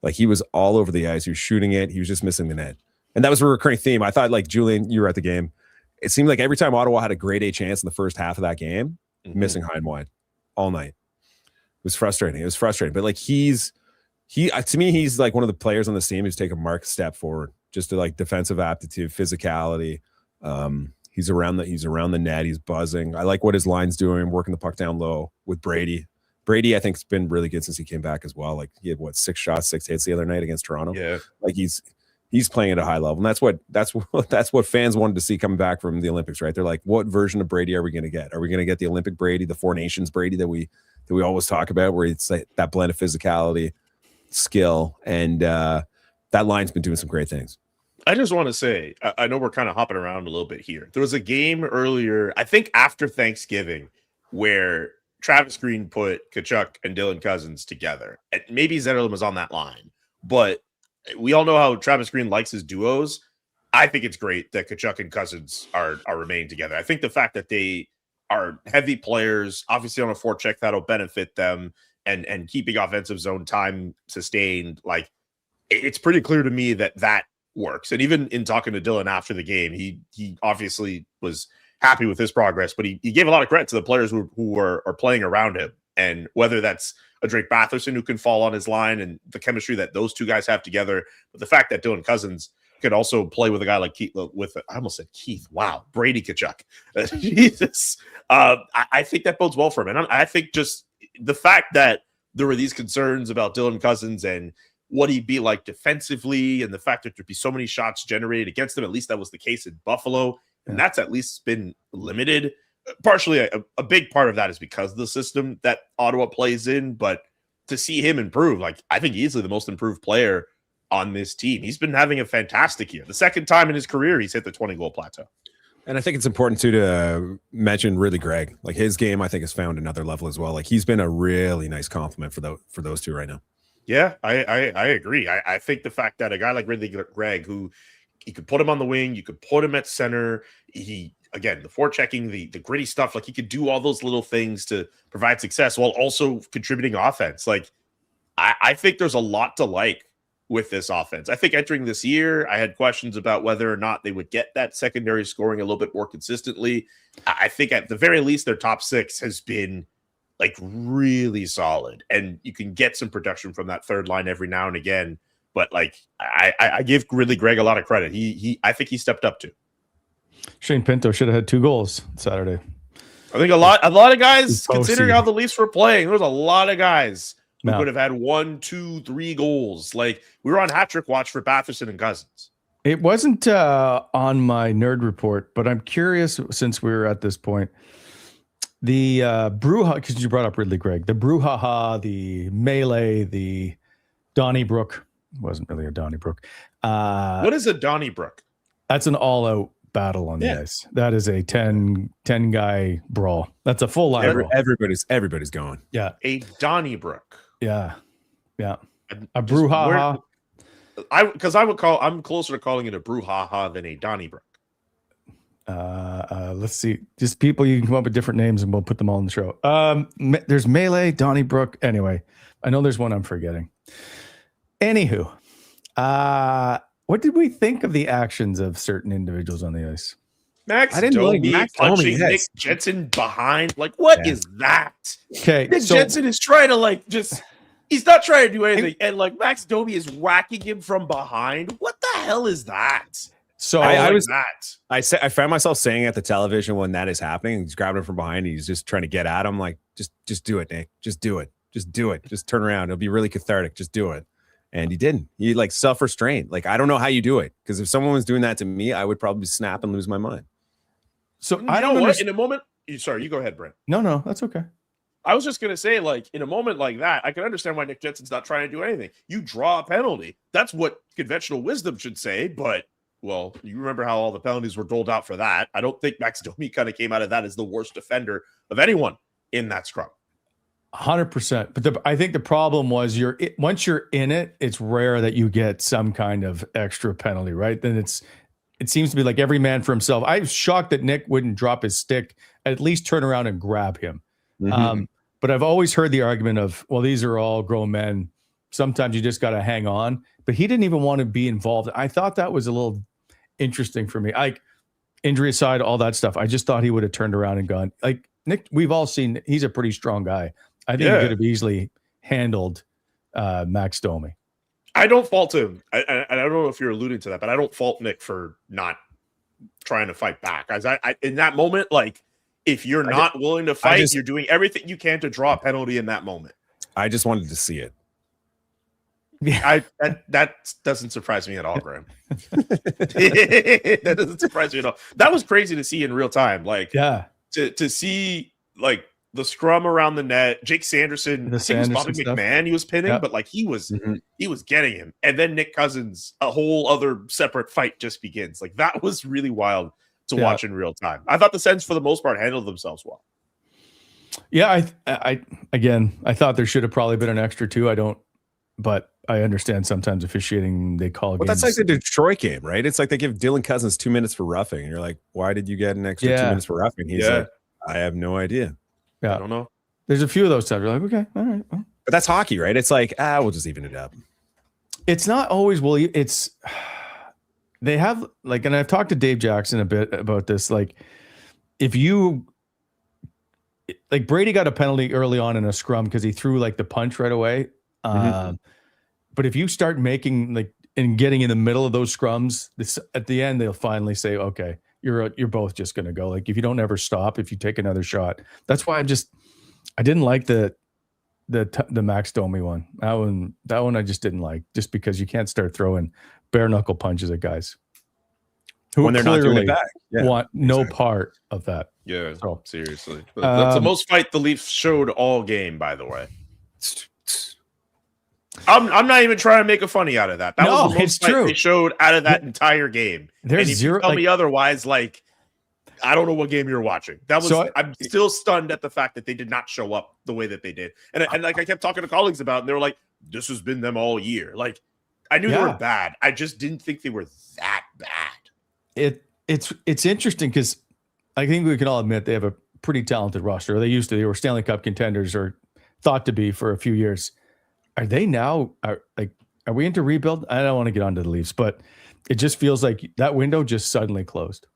Like, he was all over the ice. He was shooting it. He was just missing the net. And that was a recurring theme. I thought, like, Julian, you were at the game. It seemed like every time Ottawa had a grade A chance in the first half of that game, missing high and wide all night. It was frustrating. But, like, to me, he's like one of the players on the team who's taken a marked step forward, just to, like, defensive aptitude, physicality. He's around the net. He's buzzing. I like what his line's doing, working the puck down low with Brady. Brady, I think, has been really good since he came back as well. Like, he had 6 shots, 6 hits the other night against Toronto. Yeah, like he's playing at a high level, and that's what fans wanted to see coming back from the Olympics, right? They're like, what version of Brady are we going to get? Are we going to get the Olympic Brady, the Four Nations Brady that we always talk about, where it's like that blend of physicality, skill, and that line's been doing some great things. I just want to say, I know we're kind of hopping around a little bit here. There was a game earlier, I think after Thanksgiving, where Travis Green put Tkachuk and Dylan Cousins together. And maybe Zetterlund was on that line, but we all know how Travis Green likes his duos. I think it's great that Tkachuk and Cousins are remaining together. I think the fact that they are heavy players, obviously on a forecheck, that'll benefit them, and keeping offensive zone time sustained, like, it's pretty clear to me that works. And even in talking to Dylan after the game, he obviously was happy with his progress, but he gave a lot of credit to the players who are playing around him. And whether that's a Drake Batherson who can fall on his line and the chemistry that those two guys have together, but the fact that Dylan Cousins could also play with a guy like Keith, I almost said Keith. Wow. Brady Tkachuk. Jesus. I think that bodes well for him. And I think just the fact that there were these concerns about Dylan Cousins and what he'd be like defensively, and the fact that there'd be so many shots generated against him, at least that was the case in Buffalo. And that's at least been limited. Partially, a big part of that is because of the system that Ottawa plays in. But to see him improve, like, I think easily the most improved player on this team. He's been having a fantastic year. The second time in his career he's hit the 20-goal plateau. And I think it's important, too, to mention Ridley Gregg. Like, his game, I think, has found another level as well. Like, he's been a really nice compliment for those two right now. Yeah, I agree. I think the fact that a guy like Ridley Gregg, who you could put him on the wing, you could put him at center, again, the forechecking, the gritty stuff, like, he could do all those little things to provide success while also contributing offense. Like, I think there's a lot to like with this offense. I think entering this year, I had questions about whether or not they would get that secondary scoring a little bit more consistently. I think at the very least, their top 6 has been, like, really solid, and you can get some production from that third line every now and again. But, like, I give Ridley Gregg a lot of credit. I think he stepped up too. Shane Pinto should have had 2 goals Saturday. I think a lot of guys, considering how the Leafs were playing, there was a lot of guys who could have had 1, 2, 3 goals. Like, we were on hat trick watch for Batherson and Cousins. It wasn't on my nerd report, but I'm curious, since we were at this point, the brouhaha, because you brought up Ridley Gregg, the brouhaha, the melee, the Donnybrook. Wasn't really a Donnybrook. What is a Donnybrook? That's an all-out battle on the ice. That is a 10 guy brawl. That's a full line brawl. Everybody's going. Yeah. A Donnybrook. Yeah. A brouhaha. I'm closer to calling it a brouhaha than a Donnybrook. Let's see. Just people you can come up with different names and we'll put them all in the show. There's Melee, Donnybrook. Anyway, I know there's one I'm forgetting. Anywho, what did we think of the actions of certain individuals on the ice? Max I didn't Domi like Max punching Domi, Nick yes. Jensen behind. Like, what is that? Okay, Nick Jensen is trying to he's not trying to do anything. And Max Domi is whacking him from behind. What the hell is that? So I found myself saying at the television when that is happening, he's grabbing him from behind. And he's just trying to get at him. Like, just do it, Nick. Just do it. Just do it. Just turn around. It'll be really cathartic. Just do it. And he didn't. He self-restrained. Like, I don't know how you do it. Because if someone was doing that to me, I would probably snap and lose my mind. So I don't know what in a moment. Sorry, you go ahead, Brent. No, that's okay. I was just gonna say, in a moment like that, I can understand why Nick Jensen's not trying to do anything. You draw a penalty. That's what conventional wisdom should say. But well, you remember how all the penalties were doled out for that. I don't think Max Domi kind of came out of that as the worst defender of anyone in that scrum. 100%. But I think the problem was once you're in it, it's rare that you get some kind of extra penalty, right? Then it seems to be like every man for himself. I was shocked that Nick wouldn't drop his stick, at least turn around and grab him. Mm-hmm. But I've always heard the argument of, well, these are all grown men. Sometimes you just got to hang on. But he didn't even want to be involved. I thought that was a little interesting for me. Injury aside, all that stuff. I just thought he would have turned around and gone. Like Nick, we've all seen he's a pretty strong guy. I think he could have easily handled Max Domi. I don't fault him. I don't know if you're alluding to that, but I don't fault Nick for not trying to fight back. As I in that moment, if you're not willing to fight, you're doing everything you can to draw a penalty in that moment. I just wanted to see it. Yeah, that doesn't surprise me at all, Graham. That doesn't surprise me at all. That was crazy to see in real time. To see the scrum around the net, Jake Sanderson, I think it was Bobby McMahon he was pinning, but he was getting him. And then Nick Cousins, a whole other separate fight just begins. That was really wild to watch in real time. I thought the Sens, for the most part, handled themselves well. Yeah, I thought there should have probably been an extra two. But I understand sometimes officiating, they call games. That's like the Detroit game, right? It's like they give Dylan Cousins 2 minutes for roughing. And you're like, why did you get an extra 2 minutes for roughing? He's like, I have no idea. Yeah. I don't know. There's a few of those times. You're like, okay, all right. Well. But that's hockey, right? It's like, we'll just even it up. It's not always, they have, and I've talked to Dave Jackson a bit about this. Brady got a penalty early on in a scrum because he threw the punch right away. But if you start making and getting in the middle of those scrums, at the end, they'll finally say, okay, you're both just going to go. If you don't ever stop, if you take another shot, that's why I didn't like the Max Domi one. That one I just didn't like, just because you can't start throwing bare knuckle punches at guys who when they're not doing it back. Want no part of that. Yeah, seriously. That's the most fight the Leafs showed all game, by the way. I'm not even trying to make a funny out of that. That was the most fight they showed out of that entire game. There's and if zero. You tell me otherwise, I don't know what game you're watching. That was. I'm still stunned at the fact that they did not show up the way that they did. And I kept talking to colleagues about it, and they were like, "This has been them all year." I knew they were bad. I just didn't think they were that bad. It's interesting because I think we can all admit they have a pretty talented roster. They used to. They were Stanley Cup contenders, or thought to be, for a few years. Are they now? Are we into rebuild? I don't want to get onto the Leafs, but it just feels like that window just suddenly closed.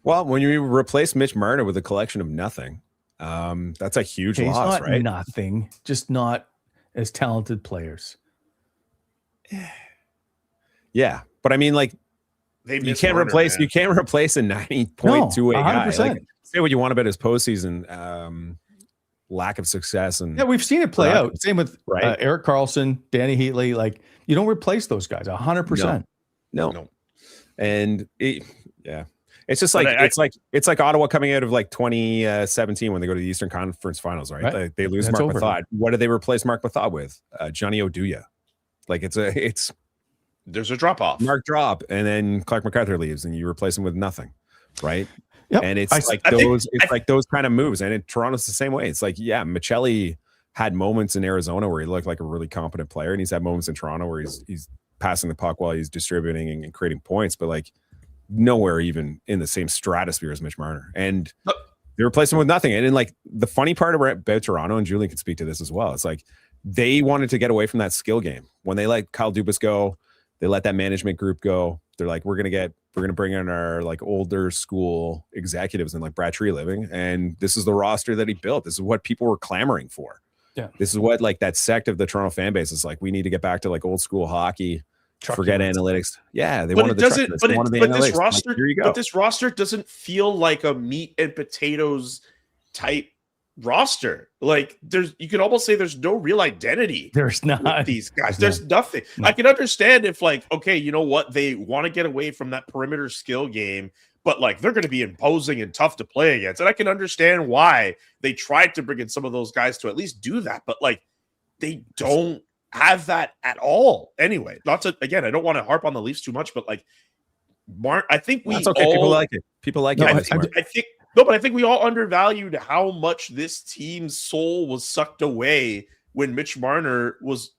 Well, when you replace Mitch Marner with a collection of nothing, that's a huge loss, right? Nothing, just not as talented players. Yeah, but I mean, you can't replace a 90.28 guy. Say what you want about his postseason lack of success, and we've seen it play out. Same with Erik Karlsson, Danny Heatley. You don't replace those guys 100%. No. And it's just it's like Ottawa coming out of 2017 when they go to the Eastern Conference Finals, right? They lose Mark Mathod. What do they replace Mark Mathod with? Johnny Oduya. There's a drop off. Mark drop, and then Clark MacArthur leaves, and you replace him with nothing, right? Yep. And it's those kind of moves. And in Toronto's the same way. It's Michelli had moments in Arizona where he looked like a really competent player, and he's had moments in Toronto where he's passing the puck while he's distributing and creating points. But nowhere even in the same stratosphere as Mitch Marner. And they replaced him with nothing. And then, like, the funny part about Toronto, and Julian can speak to this as well, it's like they wanted to get away from that skill game. When they let Kyle Dubas go, they let that management group go. They're like, we're going to bring in our like older school executives and like Brad Treliving. And this is the roster that he built. This is what people were clamoring for. Yeah. This is what like that sect of the Toronto fan base is like, we need to get back to like old school hockey. Forget analytics. Yeah, they wanted this roster doesn't feel like a meat and potatoes type roster. Like you can almost say there's no real identity. There's not with these guys. There's nothing. No. I can understand if like, okay, you know what, they want to get away from that perimeter skill game, but like they're going to be imposing and tough to play against. And I can understand why they tried to bring in some of those guys to at least do that, but like they don't have that at all. Anyway, I don't want to harp on the Leafs too much, but like I think that's okay. People like it. People like it. I think we all undervalued how much this team's soul was sucked away when Mitch Marner was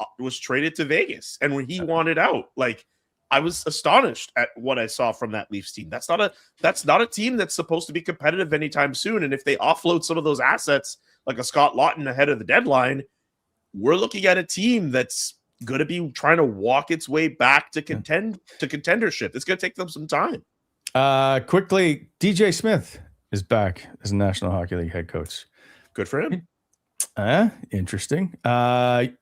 traded to Vegas and when he wanted out. Like, I was astonished at what I saw from that Leafs team. That's not a team that's supposed to be competitive anytime soon. And if they offload some of those assets, like a Scott Lawton ahead of the deadline, we're looking at a team that's going to be trying to walk its way back to contendership. It's going to take them some time. Quickly, DJ Smith is back as a National Hockey League head coach. Good for him. Interesting. I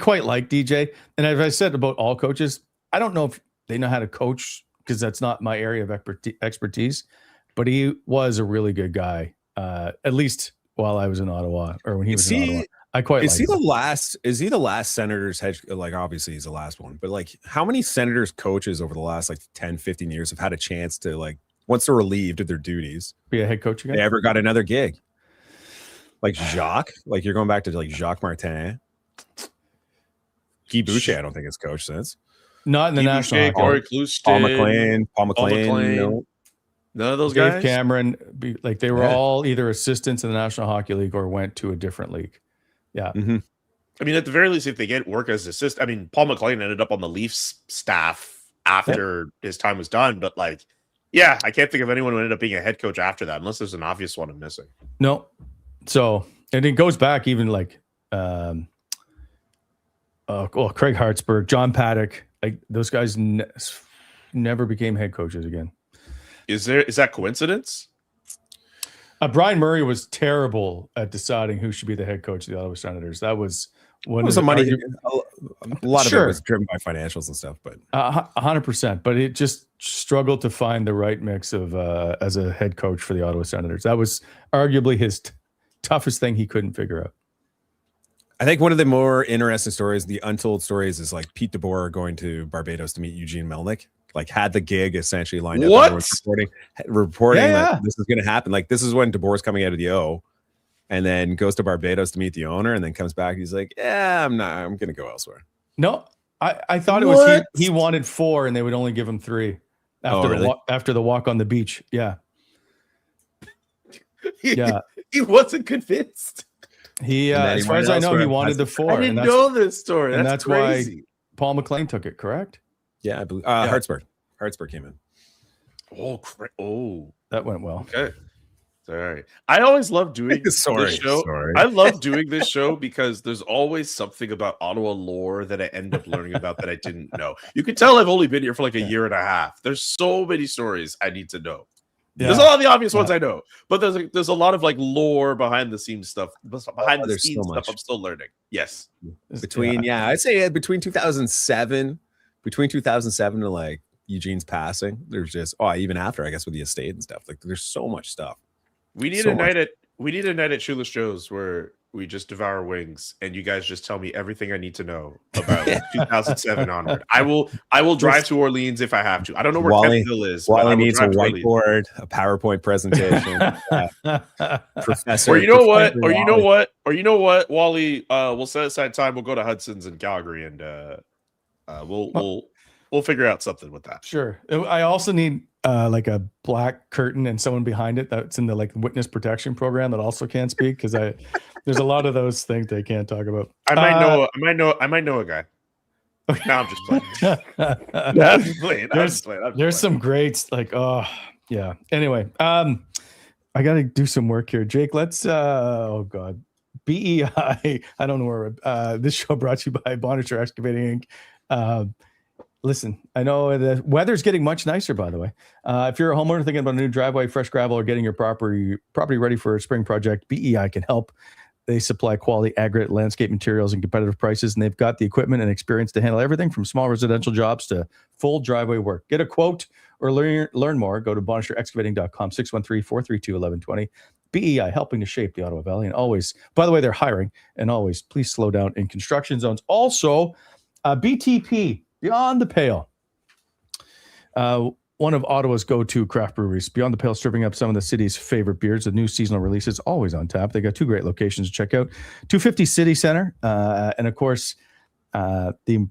quite like DJ. And as I said about all coaches, I don't know if they know how to coach because that's not my area of expertise, but he was a really good guy, at least while I was in Ottawa or when he was in Ottawa. I quite is he the last Senators head? Like, obviously he's the last one, but like how many Senators coaches over the last like 10, 15 years have had a chance to, like, once they're relieved of their duties, be a head coach again? They ever got another gig? Like Jacques, like you're going back to like Jacques Martin. Guy Boucher, I don't think it's coached since. Not in the National Hockey. Paul McLean. No. None of those Dave guys. Cameron, like they were all either assistants in the National Hockey League or went to a different league. Yeah. Mm-hmm. I mean, at the very least, if they get work as assist, I mean, Paul McLean ended up on the Leafs staff after his time was done. But like, yeah, I can't think of anyone who ended up being a head coach after that, unless there's an obvious one I'm missing. No. So, and it goes back even like, Craig Hartsburg, John Paddock, like those guys never became head coaches again. Is that coincidence? Brian Murray was terrible at deciding who should be the head coach of the Ottawa Senators. That was one of the money. A lot of it was driven by financials and stuff, but 100%. But it just struggled to find the right mix of as a head coach for the Ottawa Senators. That was arguably his toughest thing he couldn't figure out. I think one of the more interesting stories, the untold stories, is like Pete DeBoer going to Barbados to meet Eugene Melnyk. Like had the gig essentially lined up. What? Reporting that this is going to happen. Like this is when DeBoer's coming out of the O, and then goes to Barbados to meet the owner, and then comes back. He's like, "Yeah, I'm going to go elsewhere." No, I thought it was he wanted 4, and they would only give him 3 after the walk on the beach. Yeah, yeah. He wasn't convinced. He, as far as I know, he wanted the 4. I didn't know this story. That's crazy. Why Paul McLean took it. Correct. Yeah, I believe Hartsburg came in. Oh, that went well. Okay, sorry. I always love doing this show. I love doing this show because there's always something about Ottawa lore that I end up learning about that I didn't know. You can tell I've only been here for like a year and a half. There's so many stories I need to know. Yeah. There's a lot of the obvious ones I know, but there's a lot of like lore behind the scenes stuff. Behind the scenes stuff I'm still learning. Yes, I'd say between 2007. Between 2007 to like Eugene's passing, there's just even after, I guess, with the estate and stuff. Like there's so much stuff. We need a night at Shoeless Joe's where we just devour wings and you guys just tell me everything I need to know about 2007 onward. I will drive to Orleans if I have to. I don't know where Kentville is. Wally needs a whiteboard, a PowerPoint presentation. Professor. Or you know what, Wally, we'll set aside time. We'll go to Hudson's in Calgary and we'll figure out something with that. Sure. I also need like a black curtain and someone behind it that's in the like witness protection program that also can't speak because there's a lot of those things they can't talk about. I might know a guy. No, I'm just playing. I'm just playing. There's some greats like, oh yeah. Anyway, I got to do some work here. Jake, let's, oh God, BEI. I don't know where, this show brought to you by Bonnarder Excavating Inc. Listen, I know the weather's getting much nicer, by the way. If you're a homeowner thinking about a new driveway, fresh gravel, or getting your property ready for a spring project, BEI can help. They supply quality aggregate landscape materials and competitive prices, and they've got the equipment and experience to handle everything from small residential jobs to full driveway work. Get a quote or learn more. Go to BonnarderExcavating.com, 613-432-1120. BEI, helping to shape the Ottawa Valley. And always, by the way, they're hiring. And always, please slow down in construction zones. Also, BTP, Beyond the Pale. One of Ottawa's go-to craft breweries. Beyond the Pale, serving up some of the city's favorite beers. The new seasonal release is always on tap. They got two great locations to check out. 250 City Center, and of course, the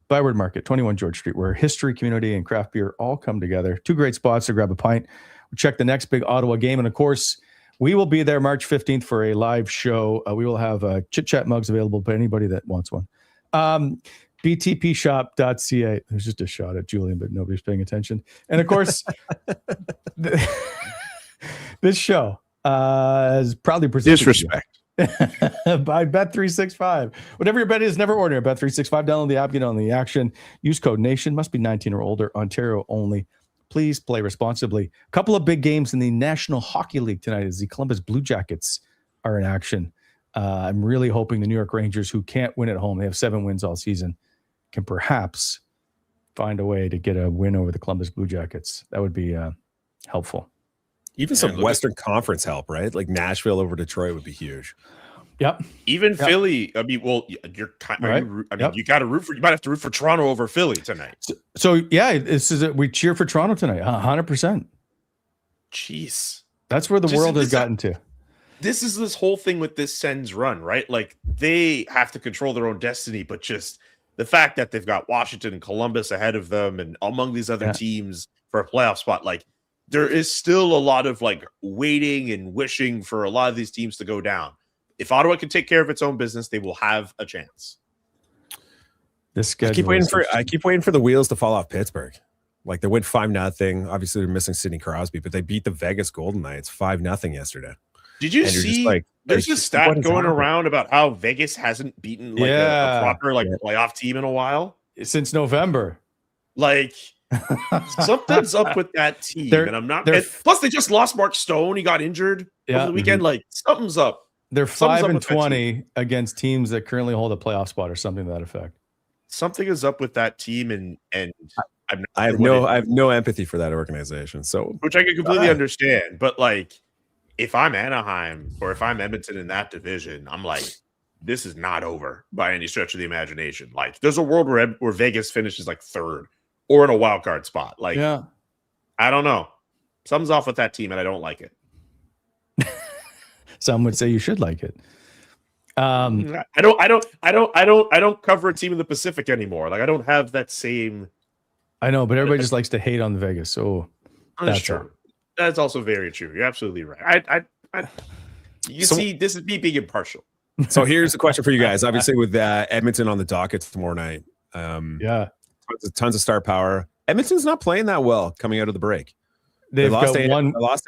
Byward Market, 21 George Street, where history, community, and craft beer all come together. Two great spots to grab a pint. Check the next big Ottawa game. And of course, we will be there March 15th for a live show. We will have chit-chat mugs available to anybody that wants one. btpshop.ca. There's just a shot at Julian, but nobody's paying attention. And of course, this show is proudly presented Disrespect. by Bet365. Whatever your bet is, never order at Bet365. Download the app, get on the action. Use code NATION. Must be 19 or older. Ontario only. Please play responsibly. A couple of big games in the National Hockey League tonight as the Columbus Blue Jackets are in action. I'm really hoping the New York Rangers, who can't win at home, they have 7 wins all season, can perhaps find a way to get a win over the Columbus Blue Jackets. That would be helpful. Even some Western Conference help, right? Like Nashville over Detroit would be huge. Yep. Even Philly. I mean, well, you're kind. Right. You got to root for. You might have to root for Toronto over Philly tonight. So yeah, this is it. We cheer for Toronto tonight. 100%. Jeez, that's where the world has gotten to. This is this whole thing with this Sens run, right? Like they have to control their own destiny, but just the fact that they've got Washington and Columbus ahead of them, and among these other teams for a playoff spot, like there is still a lot of like waiting and wishing for a lot of these teams to go down. If Ottawa can take care of its own business, they will have a chance. I keep waiting for the wheels to fall off Pittsburgh. Like they went 5-0. Obviously, they're missing Sidney Crosby, but they beat the Vegas Golden Knights 5-0 yesterday. Did you see? There's a stat going around about how Vegas hasn't beaten like a proper playoff team in a while since November. Like something's up with that team, and I'm not. Plus, they just lost Mark Stone. He got injured over the weekend. Like something's up. They're 5-20 against teams that currently hold a playoff spot, or something to that effect. Something is up with that team, and I have no empathy for that organization. So, which I can completely understand, but like, if I'm Anaheim or if I'm Edmonton in that division, I'm like, this is not over by any stretch of the imagination. Like, there's a world where Vegas finishes like 3rd or in a wild card spot. Like, I don't know. Something's off with that team, and I don't like it. Some would say you should like it. I don't cover a team in the Pacific anymore. Like I don't have that same. I know, but everybody just likes to hate on the Vegas. So that's true. That's also very true. You're absolutely right. You see, this is me being impartial. So here's the question for you guys. Obviously, with Edmonton on the docket tomorrow night. Tons of star power. Edmonton's not playing that well coming out of the break. They lost to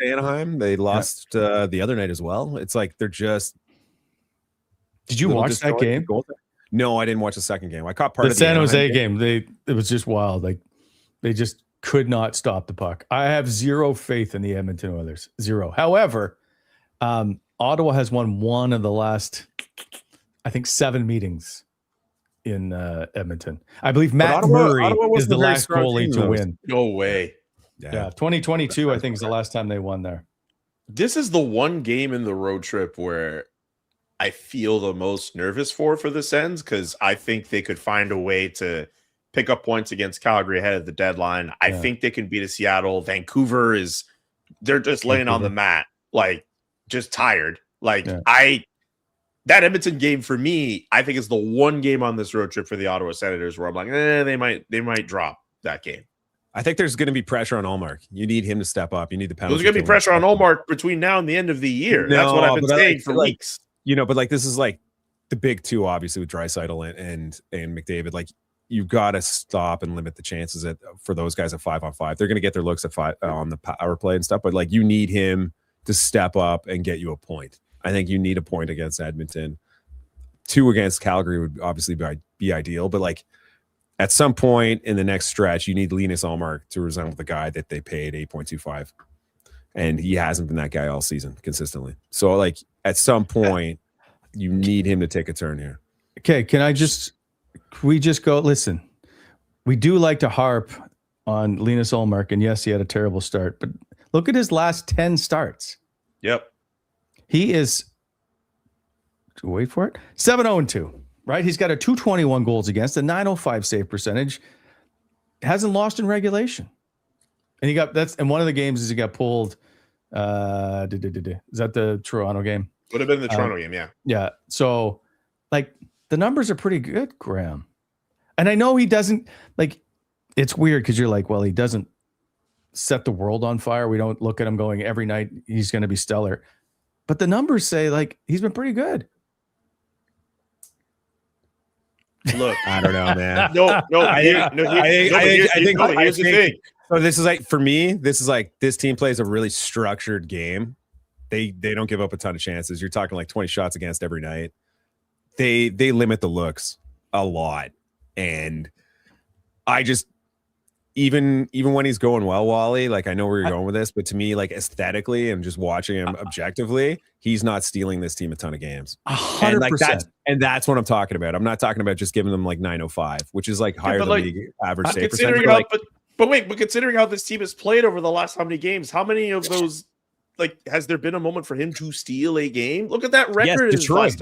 Anaheim. They lost the other night as well. It's like they're just. Did you watch that game? No, I didn't watch the second game. I caught part of the San Jose game. It was just wild. Like they just could not stop the puck. I have zero faith in the Edmonton Oilers. Zero. However, Ottawa has won one of the last, I think, 7 meetings in Edmonton. I believe Matt Murray is the last goalie to win. No way. Yeah, 2022, I think, is the last time they won there. This is the one game in the road trip where I feel the most nervous for the Sens, because I think they could find a way to pick up points against Calgary ahead of the deadline. I think they can beat a Seattle. Vancouver they're just laying on the mat, like just tired. Like that Edmonton game for me, I think is the one game on this road trip for the Ottawa Senators where I'm like, they might drop that game. I think there's going to be pressure on Ullmark. You need him to step up. You need the penalty. There's going to be pressure on Ullmark between now and the end of the year. That's what I've been saying for weeks. But like this is like the big two, obviously, with Draisaitl and McDavid. Like you've got to stop and limit the chances for those guys at 5-on-5. They're going to get their looks at 5 on the power play and stuff, but like you need him to step up and get you a point. I think you need a point against Edmonton. 2 against Calgary would obviously be ideal, but like at some point in the next stretch, you need Linus Ullmark to resemble the guy that they paid 8.25, and he hasn't been that guy all season consistently. So like at some point, you need him to take a turn here. Okay, we just go, listen, we do like to harp on Linus Ullmark, and yes, he had a terrible start, but look at his last 10 starts. Yep. He is, wait for it, 7-0-2, right? He's got a 221 goals against, a 905 save percentage, hasn't lost in regulation. And one of the games is he got pulled. Is that the Toronto game? Would have been the Toronto game, yeah. Yeah. So, like, the numbers are pretty good, Graham. And I know he doesn't, like, it's weird because you're like, well, he doesn't set the world on fire. We don't look at him going every night he's going to be stellar. But the numbers say, like, he's been pretty good. Look, I don't know, man. Here's the thing. So this is like, for me, this team plays a really structured game. They don't give up a ton of chances. You're talking like 20 shots against every night. They limit the looks a lot. And I just, even when he's going well, Wally, like I know where you're going with this, but to me, like aesthetically and just watching him objectively, he's not stealing this team a ton of games. 100%. And that's what I'm talking about. I'm not talking about just giving them like 905, which is like higher than the average save percentage. But considering how this team has played over the last how many games, how many of those, like, has there been a moment for him to steal a game? Look at that record. Yes,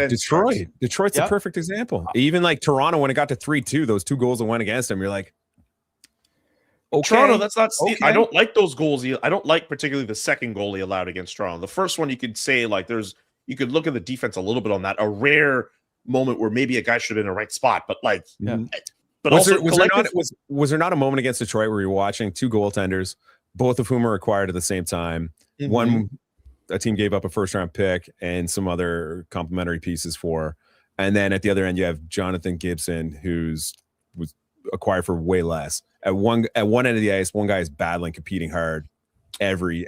Detroit's a perfect example. Even like Toronto, when it got to 3-2, those 2 goals that went against him, you're like, okay, Toronto, that's not. okay. I don't like those goals. I don't like particularly the second goal he allowed against Toronto. The first one, you could say like you could look at the defense a little bit on that. A rare moment where maybe a guy should have been in the right spot, but like, but was there not a moment against Detroit where you're watching 2 goaltenders, both of whom are acquired at the same time? Mm-hmm. One, a team gave up a first-round pick and some other complementary pieces for, and then at the other end you have Jonathan Gibson, was acquired for way less. At one end of the ice, one guy is battling, competing hard every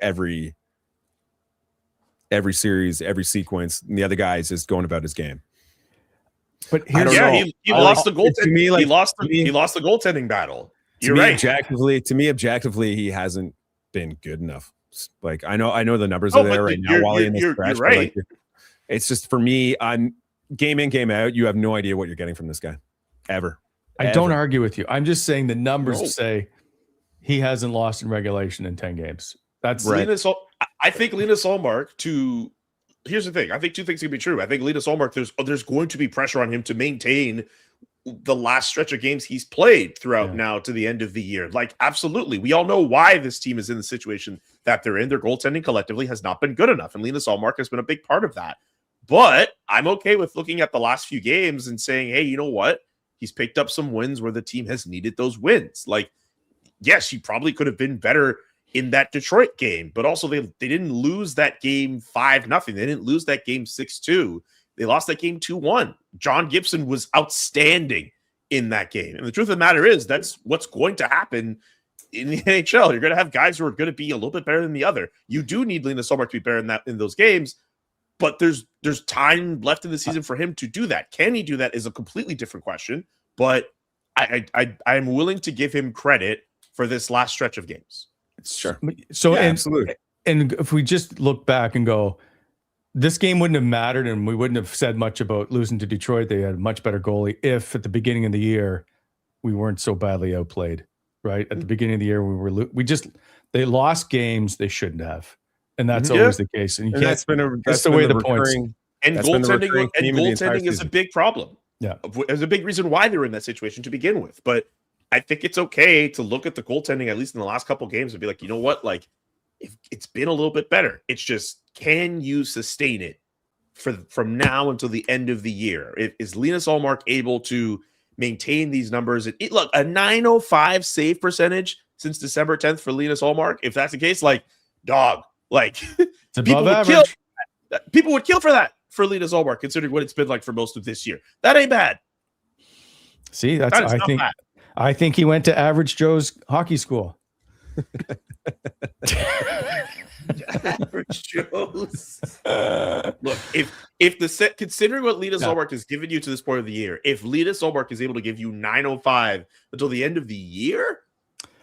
series, every sequence, and the other guy is just going about his game. But he lost the goaltending. He lost the goaltending battle. You're right. Objectively, he hasn't been good enough. Like I know the numbers are there right now, Wally, in this stretch. Right. Like, it's just, for me, I'm game in, game out. You have no idea what you're getting from this guy, ever. I don't argue with you. I'm just saying the numbers say he hasn't lost in regulation in 10 games. That's right. I think Linus Ullmark here's the thing. I think 2 things can be true. I think Linus Ullmark, there's going to be pressure on him to maintain the last stretch of games he's played throughout now to the end of the year. Like, absolutely. We all know why this team is in the situation that they're in. Their goaltending collectively has not been good enough, and Linus Ullmark has been a big part of that. But I'm okay with looking at the last few games and saying, hey, you know what? He's picked up some wins where the team has needed those wins. Like, yes, he probably could have been better in that Detroit game, but also they didn't lose that game 5-0. They didn't lose that game 6-2. They lost that game 2-1. John Gibson was outstanding in that game. And the truth of the matter is that's what's going to happen in the NHL. You're going to have guys who are going to be a little bit better than the other. You do need Linus Ullmark to be better in those games, but there's time left in the season for him to do that. Can he do that is a completely different question, but I'm willing to give him credit for this last stretch of games. Sure. So, absolutely. And if we just look back and go, this game wouldn't have mattered and we wouldn't have said much about losing to Detroit. They had a much better goalie if at the beginning of the year we weren't so badly outplayed, right? At the beginning of the year they lost games they shouldn't have. And that's always the case. And that's the way the points. And goaltending is a big problem. Yeah. There's a big reason why they're in that situation to begin with. But I think it's okay to look at the goaltending, at least in the last couple of games, and be like, you know what? Like, it's been a little bit better. It's just, can you sustain it from now until the end of the year? Is Linus Ullmark able to maintain these numbers? Look, a 905 save percentage since December 10th for Linus Ullmark. If that's the case, like, dog, like people would kill for that for Linus Ullmark, considering what it's been like for most of this year. That ain't bad. See, I think I think he went to Average Joe's hockey school. Average Joe's. Look, if the set, considering what Linus Ullmark has given you to this point of the year, if Linus Ullmark is able to give you 905 until the end of the year,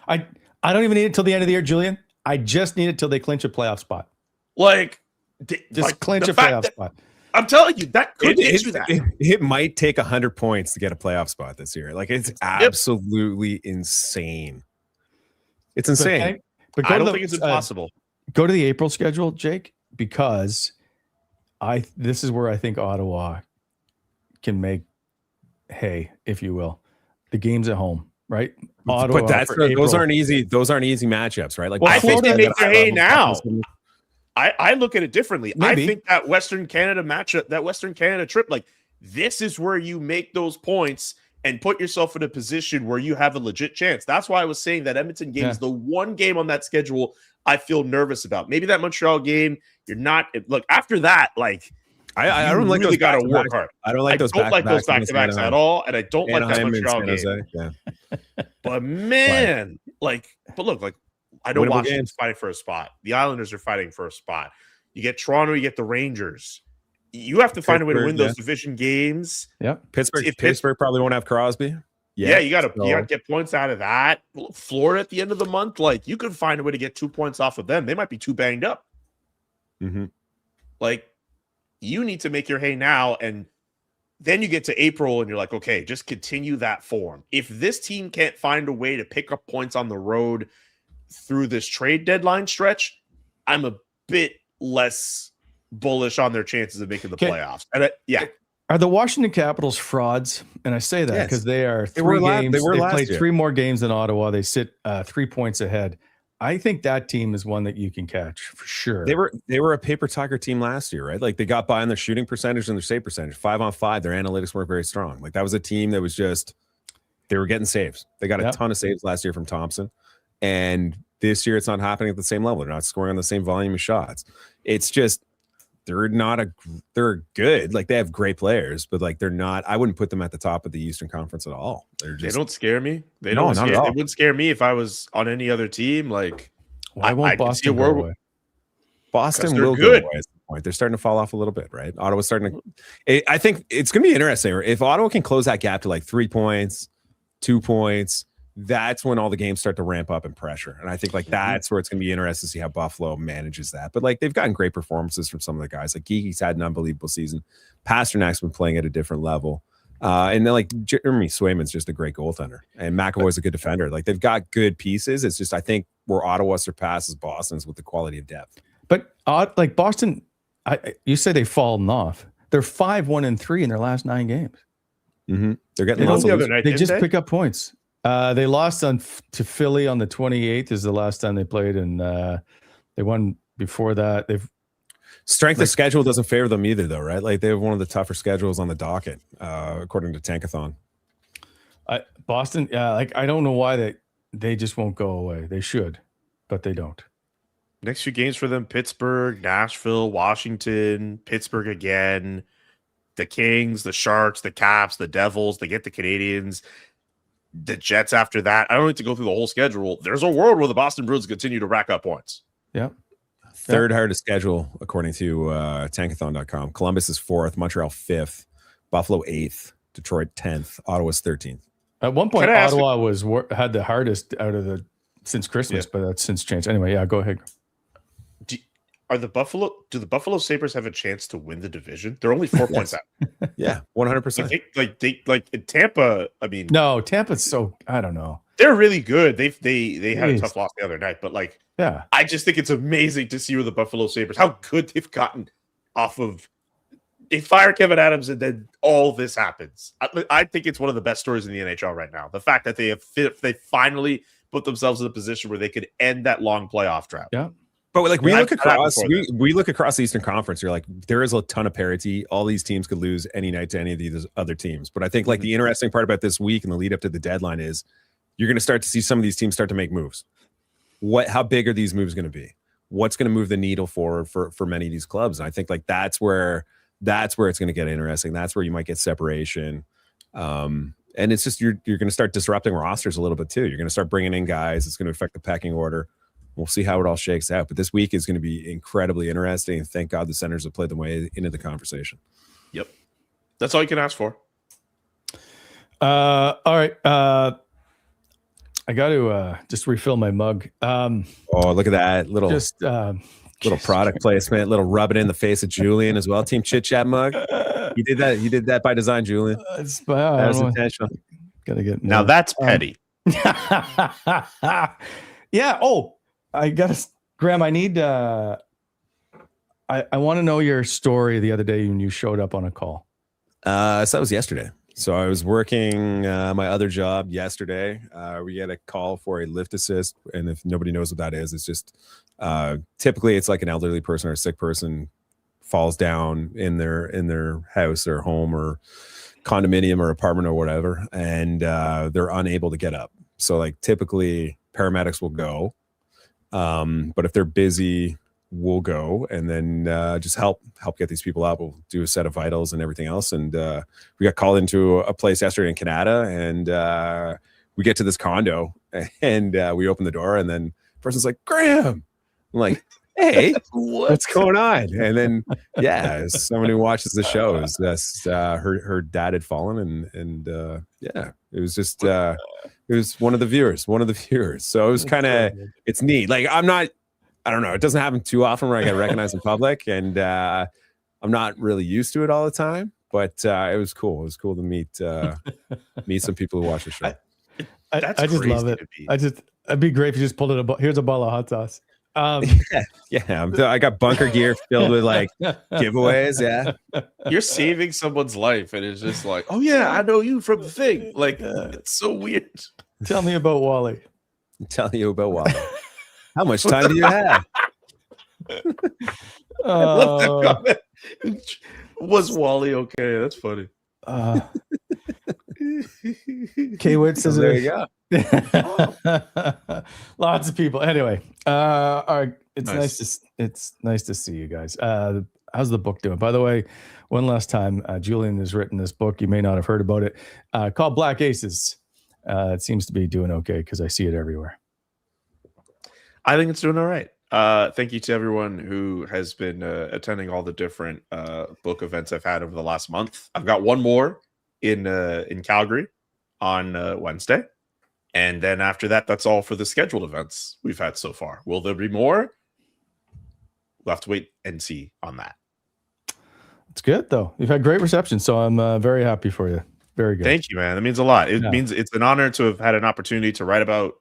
I don't even need it till the end of the year, Julian. I just need it till they clinch a playoff spot. Like, just clinch a playoff spot. I'm telling you, that could get you that. It might take 100 points to get a playoff spot this year. Like, it's absolutely insane. It's insane. But I don't think it's impossible. Go to the April schedule, Jake, because this is where I think Ottawa can make hay, if you will. The game's at home, right? Ottawa, but those aren't easy. Those aren't easy matchups, right? Like, I think they make their hay now. I look at it differently. Maybe. I think that Western Canada matchup, that Western Canada trip, like, this is where you make those points and put yourself in a position where you have a legit chance. That's why I was saying that Edmonton game is the one game on that schedule I feel nervous about. Maybe that Montreal game, you're not. Look, after that, like, I don't like really those. Got to work hard. I don't like those back-to-backs at all, and I don't like that Montreal game. Yeah. But man, like, I know Washington's fighting for a spot. The Islanders are fighting for a spot. You get Toronto, you get the Rangers. You have to find a way to win those division games. Yeah, Pittsburgh probably won't have Crosby. Yeah, you got to get points out of that. Florida at the end of the month, like, you could find a way to get 2 points off of them. They might be too banged up. Mm-hmm. Like, you need to make your hay now, and then you get to April, and you're like, okay, just continue that form. If this team can't find a way to pick up points on the road through this trade deadline stretch, I'm a bit less bullish on their chances of making the playoffs. And are the Washington Capitals frauds? And I say that because they are three games. They played 3 more games than Ottawa. They sit 3 points ahead. I think that team is one that you can catch for sure. They were a paper tiger team last year, right? Like, they got by on their shooting percentage and their save percentage. 5-on-5, their analytics weren't very strong. Like, that was a team that was just, they were getting saves. They got a ton of saves last year from Thompson. And this year it's not happening at the same level. They're not scoring on the same volume of shots. It's just, they're good. Like, they have great players, but, like, they're not, I wouldn't put them at the top of the Eastern Conference at all. They don't scare me. They wouldn't scare me if I was on any other team. Like, why won't Boston go away? Boston will go away at some point. They're starting to fall off a little bit, right? Ottawa's starting to, I think it's going to be interesting. If Ottawa can close that gap to like 3 points, 2 points, that's when all the games start to ramp up in pressure. And I think, like, that's where it's going to be interesting to see how Buffalo manages that. But, like, they've gotten great performances from some of the guys. Like, Geeky's had an unbelievable season. Pasternak's been playing at a different level. And then, like, Jeremy Swayman's just a great goaltender. And McAvoy's a good defender. Like, they've got good pieces. It's just, I think, where Ottawa surpasses Boston's with the quality of depth. But, like, Boston, you say they've fallen off. They're 5-1-3 in their last 9 games. Mm-hmm. They're getting lots of They just pick up points. They lost to Philly on the 28th is the last time they played, and they won before that. Strength of schedule doesn't favor them either, though, right? Like, they have one of the tougher schedules on the docket, according to Tankathon. Boston, I don't know why they just won't go away. They should, but they don't. Next few games for them: Pittsburgh, Nashville, Washington, Pittsburgh again, the Kings, the Sharks, the Caps, the Devils. They get the Canadians. The Jets after that. I don't need to go through the whole schedule. There's a world where the Boston Bruins continue to rack up points. Yeah. Third hardest schedule, according to tankathon.com. Columbus is 4th, Montreal 5th, Buffalo 8th, Detroit 10th, Ottawa's 13th. At one point, Ottawa had the hardest out of since Christmas, but that's since changed. Anyway, go ahead. Do the Buffalo Sabres have a chance to win the division? They're only 4 points out. Yeah, 100%. Like in Tampa. I mean, no, Tampa's so, I don't know. They're really good. They had a tough loss the other night, but, like, I just think it's amazing to see where the Buffalo Sabres, how good they've gotten off of. They fire Kevin Adams, and then all this happens. I think it's one of the best stories in the NHL right now. The fact that they finally put themselves in a position where they could end that long playoff drought. Yeah. But, like, we look across the Eastern Conference, you're like, there is a ton of parity. All these teams could lose any night to any of these other teams. But I think, like, the interesting part about this week and the lead up to the deadline is you're going to start to see some of these teams start to make moves. How big are these moves going to be? What's going to move the needle for many of these clubs? And I think, like, that's where it's going to get interesting. That's where you might get separation. And it's just you're going to start disrupting rosters a little bit too. You're going to start bringing in guys. It's going to affect the pecking order. We'll see how it all shakes out. But this week is going to be incredibly interesting. And thank God the Senators have played their way into the conversation. Yep. That's all you can ask for. All right. I got to just refill my mug. Oh, look at that little product placement, little rub it in the face of Julian as well. Team Chit Chat mug. You did that. You did that by design, Julian. That was intentional. Gotta get more. Now that's petty. Yeah. Oh, I gotta, Graham. I need. I want to know your story the other day when you showed up on a call. So that was yesterday. So I was working my other job yesterday. We get a call for a lift assist, and if nobody knows what that is, it's just typically it's like an elderly person or a sick person falls down in their house or home or condominium or apartment or whatever, and they're unable to get up. So like typically paramedics will go, but if they're busy, we'll go and then just help get these people up. We'll do a set of vitals and everything else. And we got called into a place yesterday in Canada, and we get to this condo and we open the door, and then the person's like, Graham. I'm like, hey, what's going on? And then, someone who watches the show is just her dad had fallen, and it was just it was one of the viewers. So it was kind of, it's neat. Like I don't know. It doesn't happen too often where I get recognized in public, and I'm not really used to it all the time. But it was cool. It was cool to meet some people who watch the show. I just love it. It'd be great if you just pulled it. Here's a bottle of hot sauce. I got bunker gear filled with like giveaways. Yeah, you're saving someone's life, and it's just like, oh yeah, I know you from the thing. Like it's so weird. Tell me about Wally. I'm telling you about Wally. How much time do you have? I love that comment. Was Wally okay? That's funny. K-Wit says there you go. Lots of people. Anyway, all right. It's nice to see you guys. How's the book doing? By the way, one last time, Julian has written this book. You may not have heard about it. Called Black Aces. It seems to be doing okay because I see it everywhere. I think it's doing all right. Thank you to everyone who has been attending all the different book events I've had over the last month. I've got one more in Calgary on Wednesday. And then after that, that's all for the scheduled events we've had so far. Will there be more? We'll have to wait and see on that. It's good, though. You've had great reception, so I'm very happy for you. Very good. Thank you, man. That means a lot. It means it's an honor to have had an opportunity to write about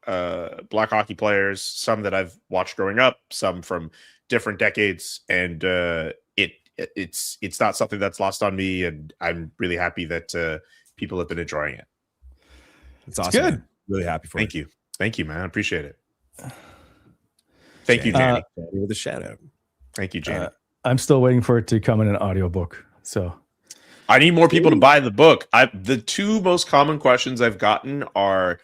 Black hockey players, some that I've watched growing up, some from different decades, and it's not something that's lost on me, and I'm really happy that people have been enjoying it. It's awesome. Good. Man. Really happy for you. Thank you, man. I appreciate it. Thank you, Danny. With a shout out. Thank you, Jamie. I'm still waiting for it to come in an audiobook. So I need more people to buy the book. The two most common questions I've gotten are,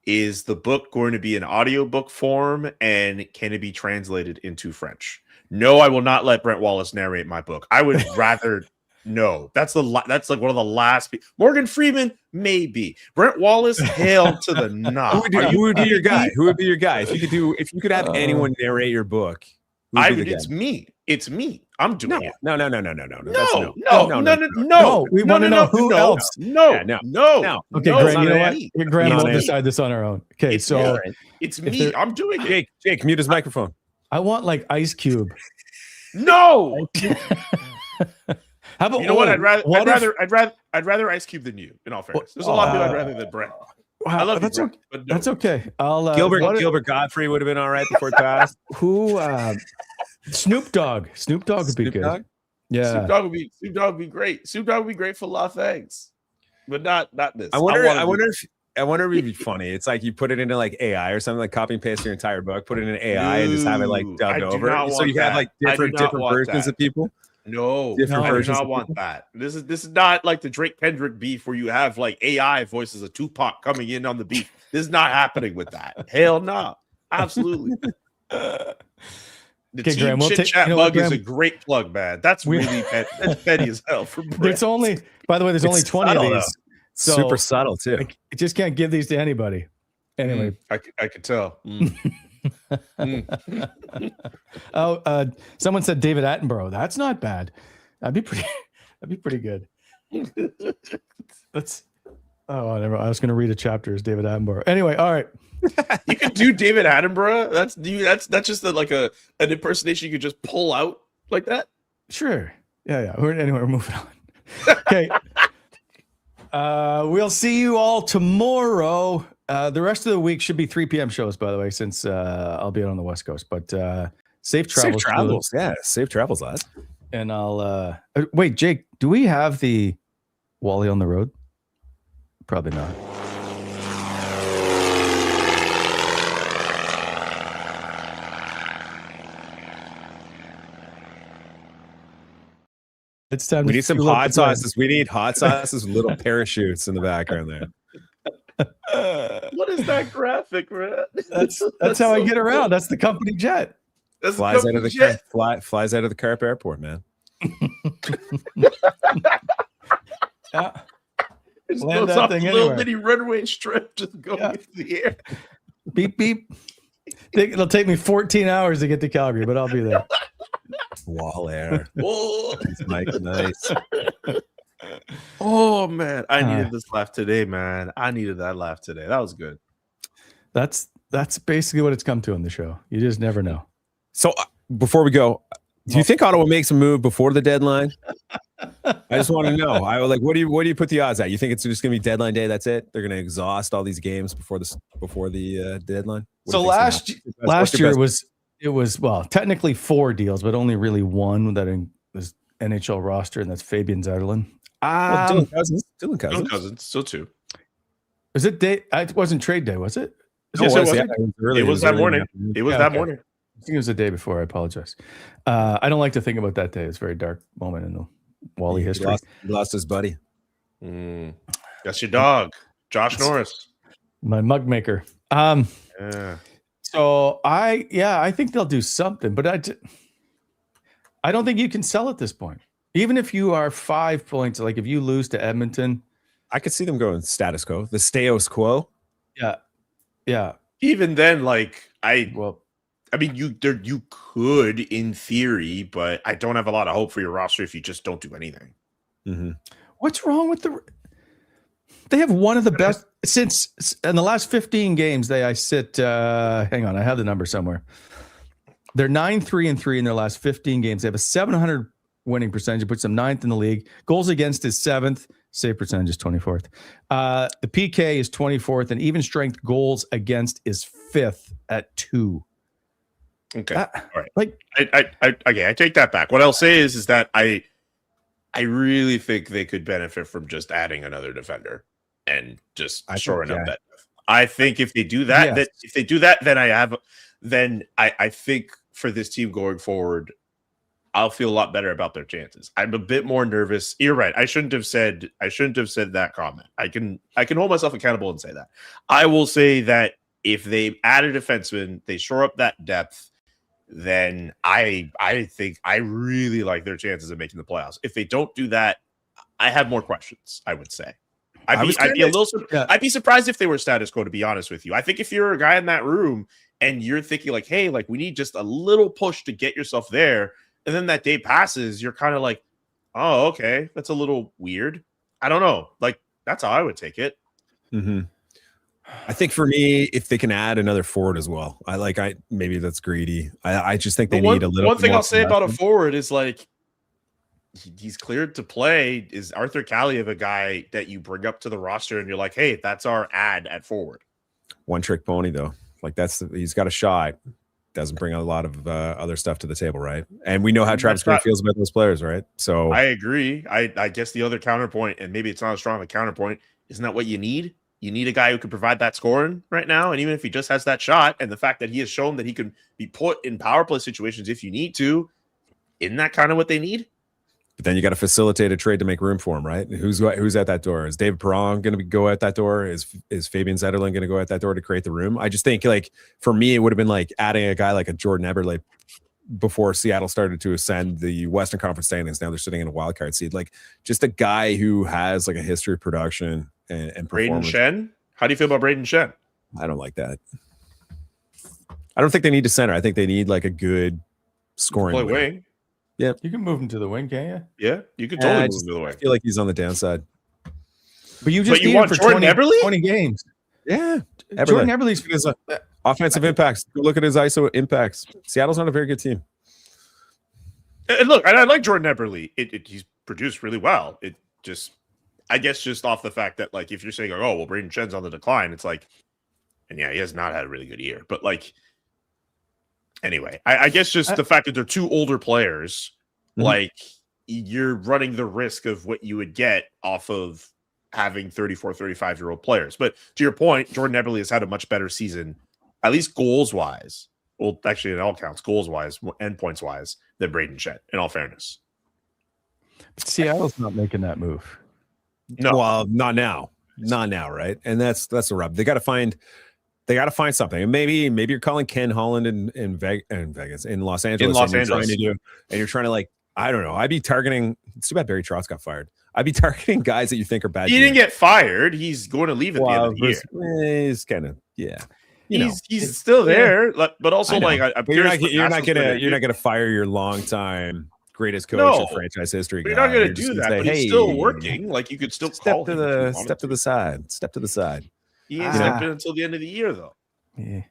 is the book going to be an audiobook form, and can it be translated into French? No, I will not let Brent Wallace narrate my book. I would rather no. That's like one of the last Morgan Freeman, maybe. Brent Wallace, hail to the knob. Who would be your guy? Who would be your guy? If you could have anyone narrate your book, it's me. It's me. I'm doing it. No. No. We want to know who else. No. Okay, Graham, you know what? Graham will decide this on our own. Okay, so it's me. I'm doing it. Jake, mute his microphone. I want like Ice Cube. No. How about, you know what? I'd rather Ice Cube than you. In all fairness, there's a lot of people I'd rather than Brent. I love that's you, okay. But no. That's okay. I'll Gilbert Godfrey would have been all right before it passed. Who? Snoop Dogg. Snoop Dogg would be good. Dogg? Yeah. Snoop Dogg would be great. Snoop Dogg would be great for Lost Eggs, but not this. I wonder if it'd be funny. It's like you put it into like AI or something, like copy and paste your entire book, put it in AI, and just have it like dubbed over. So you have like different versions of people. No, I do not want that. This is not like the Drake Kendrick beef where you have like AI voices of Tupac coming in on the beat. This is not happening with that. Hell no. Absolutely. The Team Chit Chat bug is a great plug, man. That's really petty. That's petty as hell. There's only 20 of these. So super subtle too. I just can't give these to anybody. Anyway, I could tell. Someone said David Attenborough. That's not bad. That'd be pretty good. Never. I was going to read a chapter as David Attenborough. Anyway, all right. You could do David Attenborough. That's just an impersonation you could just pull out like that. Sure. Yeah. We're moving on. Okay. We'll see you all tomorrow. The rest of the week should be 3 p.m. shows, by the way, since I'll be out on the West Coast. But safe travels. Safe travels. Yeah. Safe travels, lads. And I'll wait, Jake, do we have the Wally on the road? Probably not. It's time. We need some hot sauces. We need hot sauces with little parachutes in the background there. What is that graphic, man? That's how I get around. That's the company jet. Flies out of the Carp Airport, man. Yeah. Just Land goes that off thing a little anywhere. bitty runway strip, just going into the air. Beep beep. It'll take me 14 hours to get to Calgary, but I'll be there. Wall air. Oh, Nice. Oh man, I needed this laugh today, man. I needed that laugh today. That was good. That's basically what it's come to on the show. You just never know. So before we go, do you think Ottawa makes a move before the deadline? I just want to know. What do you put the odds at? You think it's just going to be deadline day? That's it. They're going to exhaust all these games before the deadline. So last year was technically 4 deals, but only really one that was NHL roster, and that's Fabian Zetterlund. Dylan Cousins, still 2. Was it day? It wasn't trade day, was it? Yes, it was. Yeah, It was that morning. It was that morning. I think it was the day before. I apologize. I don't like to think about that day. It's a very dark moment in the Wally history. He lost his buddy. That's your dog, Josh Norris, my mug maker. Yeah. So I think they'll do something, but I don't think you can sell at this point. Even if you are 5 points, like if you lose to Edmonton, I could see them going status quo, the status quo. Yeah. Even then, you could in theory, but I don't have a lot of hope for your roster if you just don't do anything. Mm-hmm. What's wrong with they have one of the best since in the last 15 games. Hang on, I have the number somewhere. They're 9-3-3 in their last 15 games. They have a 700 winning percentage. It puts them 9th in the league. Goals against is 7th. Save percentage is 24th. The PK is 24th, and even strength goals against is 5th at 2. Okay. All right. I take that back. What I'll say is that I really think they could benefit from just adding another defender and just shoring up that. I think if they do that, then I think for this team going forward, I'll feel a lot better about their chances. I'm a bit more nervous. You're right. I shouldn't have said that comment. I can hold myself accountable and say that. I will say that if they add a defenseman, they shore up that depth, then I think I really like their chances of making the playoffs. If they don't do that, I have more questions, I would say. I'd be surprised if they were status quo, to be honest with you. I think if you're a guy in that room and you're thinking like, hey, like we need just a little push to get yourself there, and then that day passes, you're kind of like, oh, okay, that's a little weird. I don't know. Like, that's how I would take it. Mm-hmm. I think for me, if they can add another forward as well, maybe that's greedy. I just think they need a little. One thing I'll say about a forward is like he's cleared to play. Is Arthur Kaliyev a guy that you bring up to the roster and you're like, hey, that's our ad at forward? One trick pony though. Like he's got a shot. Doesn't bring a lot of other stuff to the table, right? And we know how Travis Green feels about those players, right? So I agree. I guess the other counterpoint, and maybe it's not as strong of a counterpoint, isn't that what you need? You need a guy who can provide that scoring right now. And even if he just has that shot, and the fact that he has shown that he can be put in power play situations if you need to, isn't that kind of what they need? But then you got to facilitate a trade to make room for him, right? Who's at that door? Is David Perron going to go at that door? Is Fabian Zetterlund going to go at that door to create the room? I just think, like, for me, it would have been like adding a guy like a Jordan Eberle before Seattle started to ascend the Western Conference standings. Now they're sitting in a wild card seed. Like, just a guy who has like a history of production, and Braden performance. Shen? How do you feel about Braden Shen? I don't like that. I don't think they need a center. I think they need like a good scoring Play winger. wing. You can move him to the wing, can't you? Yeah, you could totally move him to the I wing. feel like he's on the downside. But you just you need him want for Jordan 20, Eberle? 20 games. Yeah. Jordan Eberle's His offensive impacts. Go look at his ISO impacts. Seattle's not a very good team. And look, I like Jordan Eberle. He's produced really well. It just, I guess, just off the fact that, like, if you're saying, oh, well, Braden Shen's on the decline, it's like, and yeah, he has not had a really good year. But, like, anyway, I guess just the fact that they're two older players, like, you're running the risk of what you would get off of having 34, 35-year-old players. But to your point, Jordan Eberle has had a much better season, at least goals-wise. Well, actually, in all counts, goals-wise and points-wise, than Braden Shen, in all fairness. Seattle's not making that move. No. Well, not now. Not now, right? And that's the rub. They got to find something. And maybe you're calling Ken Holland in Vegas, in Los Angeles. And you're trying to, like, I don't know. I'd be targeting. It's too bad Barry Trotz got fired. I'd be targeting guys that you think are bad. He didn't get fired. He's going to leave at the end of the year. He's kind of, yeah. He's still there, but also, like, I'm you're curious. not gonna fire your longtime greatest coach in franchise history. You're not gonna do that. But he's still working. Like, you could still step to the side. He ain't stepped in until the end of the year, though. Yeah.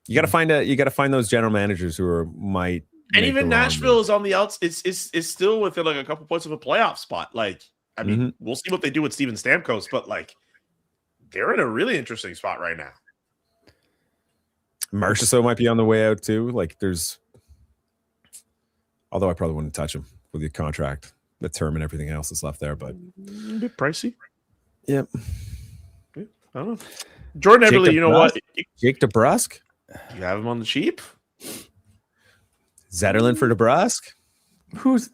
You got to find those general managers who might. And even Nashville is on the outs. It's still within, like, a couple points of a playoff spot. Like, I mean, we'll see what they do with Steven Stamkos, but, like, they're in a really interesting spot right now. Marchessault might be on the way out too. Like, although I probably wouldn't touch him with the contract, the term, and everything else that's left there. But a bit pricey. Yep. Yeah, I don't know. Jordan Eberle, you know what? Jake DeBrusk. You have him on the cheap. Zetterlund for DeBrusk. Who's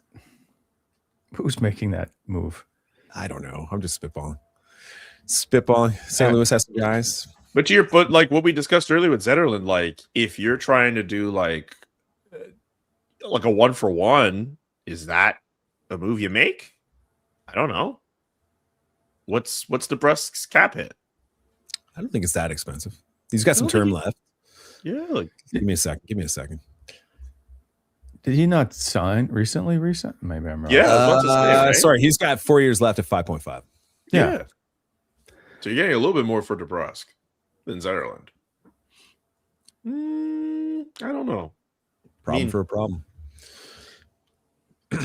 making that move? I don't know. I'm just spitballing. St. Louis has some guys. But like what we discussed earlier with Zetterlund, like, if you're trying to do like a 1-for-1, is that a move you make? I don't know. What's DeBrusk's cap hit? I don't think it's that expensive. He's got some term left. Yeah. Like, give me a second. Did he not sign recently? Maybe I'm wrong. Yeah. I was about to say, right? Sorry, he's got 4 years left at 5.5. Yeah. So you're getting a little bit more for DeBrusk than Zetterlund. I don't know. Problem for a problem. What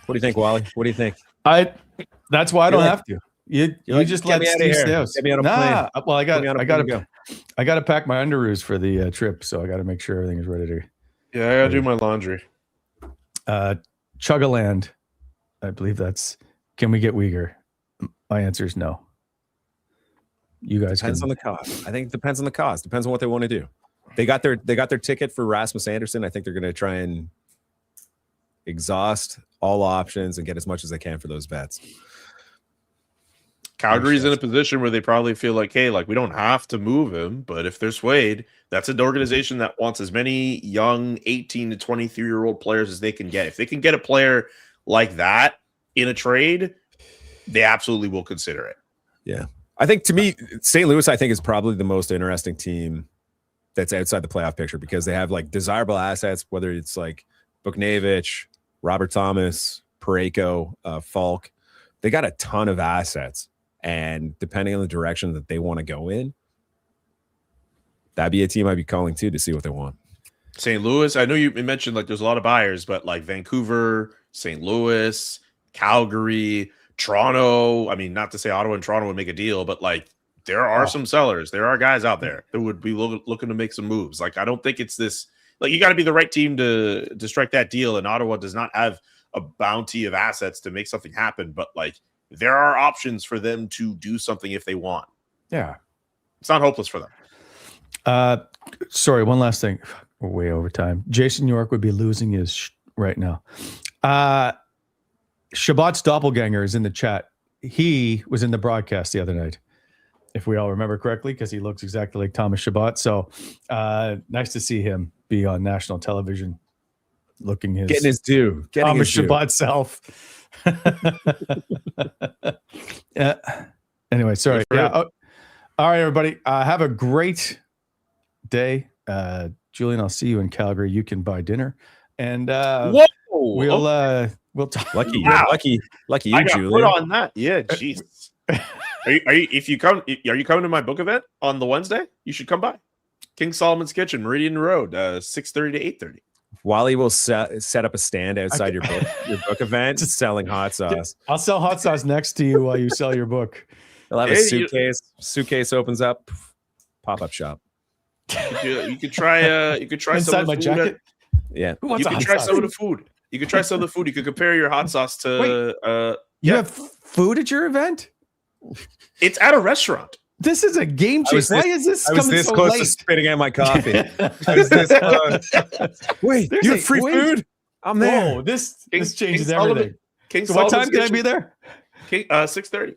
do you think, Wally? What do you think? That's why I don't have to. You just let me Steve stay. Get me on a plane. Well, I got to pack my underoos for the trip, so I got to make sure everything is ready to. Yeah, I got to do my laundry. Chuggaland, I believe that's. Can we get Uyghur? My answer is no. You guys depends on the cost. I think it depends on the cost. Depends on what they want to do. They got their ticket for Rasmus Anderson. I think they're going to try and exhaust all options and get as much as they can for those vets. Calgary's in a position where they probably feel like, hey, like, we don't have to move him, but if they're swayed, that's an organization that wants as many young 18 to 23-year-old players as they can get. If they can get a player like that in a trade, they absolutely will consider it. Yeah. I think, to me, St. Louis, I think, is probably the most interesting team that's outside the playoff picture because they have, like, desirable assets, whether it's like Buchnevich, Robert Thomas, Parayko, Falk. They got a ton of assets. And depending on the direction that they want to go in, that'd be a team I'd be calling too to see what they want. St. Louis, I know you mentioned, like, there's a lot of buyers, but, like, Vancouver, St. Louis, Calgary, Toronto. I mean, not to say Ottawa and Toronto would make a deal, but, like, there are some sellers. There are guys out there that would be looking to make some moves. Like, I don't think it's this. Like, you got to be the right team to strike that deal, and Ottawa does not have a bounty of assets to make something happen. But, like, there are options for them to do something if they want. Yeah. It's not hopeless for them. Sorry, one last thing. We're way over time. Jason York would be losing his right now. Shabbat's doppelganger is in the chat. He was in the broadcast the other night, if we all remember correctly, because he looks exactly like Thomas Shabbat. So nice to see him be on national television getting his due. Thomas Shabbat self. Anyway, sorry. Good for Yeah. him. All right, everybody. Have a great day. Julian, I'll see you in Calgary. You can buy dinner. And Whoa! we'll talk. Lucky, Wow. lucky I you, got Julian. put on that. Yeah, jeez. Are you coming to my book event on the Wednesday? You should come by. King Solomon's Kitchen, Meridian Road, 6:30 to 8:30. Wally will set up a stand outside your book event, just selling hot sauce. I'll sell hot sauce next to you while you sell your book. He'll have a Hey, suitcase opens up, pop-up shop. You could try. You could try Inside some of my the food. jacket. Yeah. Who wants You a could hot try sauce? some of the food. You could try some of the food. You could compare your hot sauce to. You yeah. have food at your event? It's at a restaurant. This is a game changer. Why is this I was coming this so close late? to spitting out my coffee. I was this close. Wait, There's you a- have free wait. food? I'm there. Whoa, this King changes Solomon- everything. King So what time Solomon's can I Kitchen. be there? 6:30.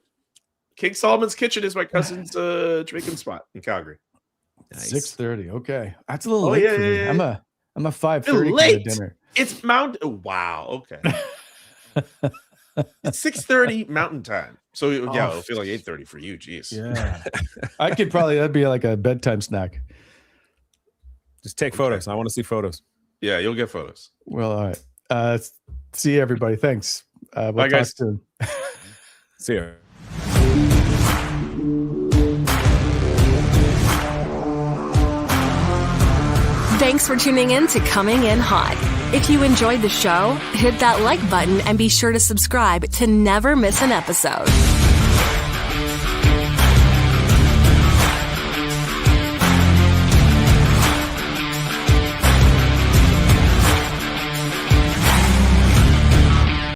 King Solomon's Kitchen is my cousin's drinking spot in Calgary. Nice. 6:30. Okay, that's a little Oh, late yeah, for me. yeah, yeah. I'm a 5:30 kind of Late? dinner. It's wow. Okay. It's 6:30 Mountain Time. So yeah, Oh. it'll feel like 8:30 for you. Jeez. Yeah, I could probably that'd be like a bedtime snack. Just take photos. I want to see photos. Yeah, you'll get photos. Well, all right. See you, everybody. Thanks. We'll Bye, talk guys. soon. See you. Thanks for tuning in to Coming In Hot. If you enjoyed the show, hit that like button and be sure to subscribe to never miss an episode.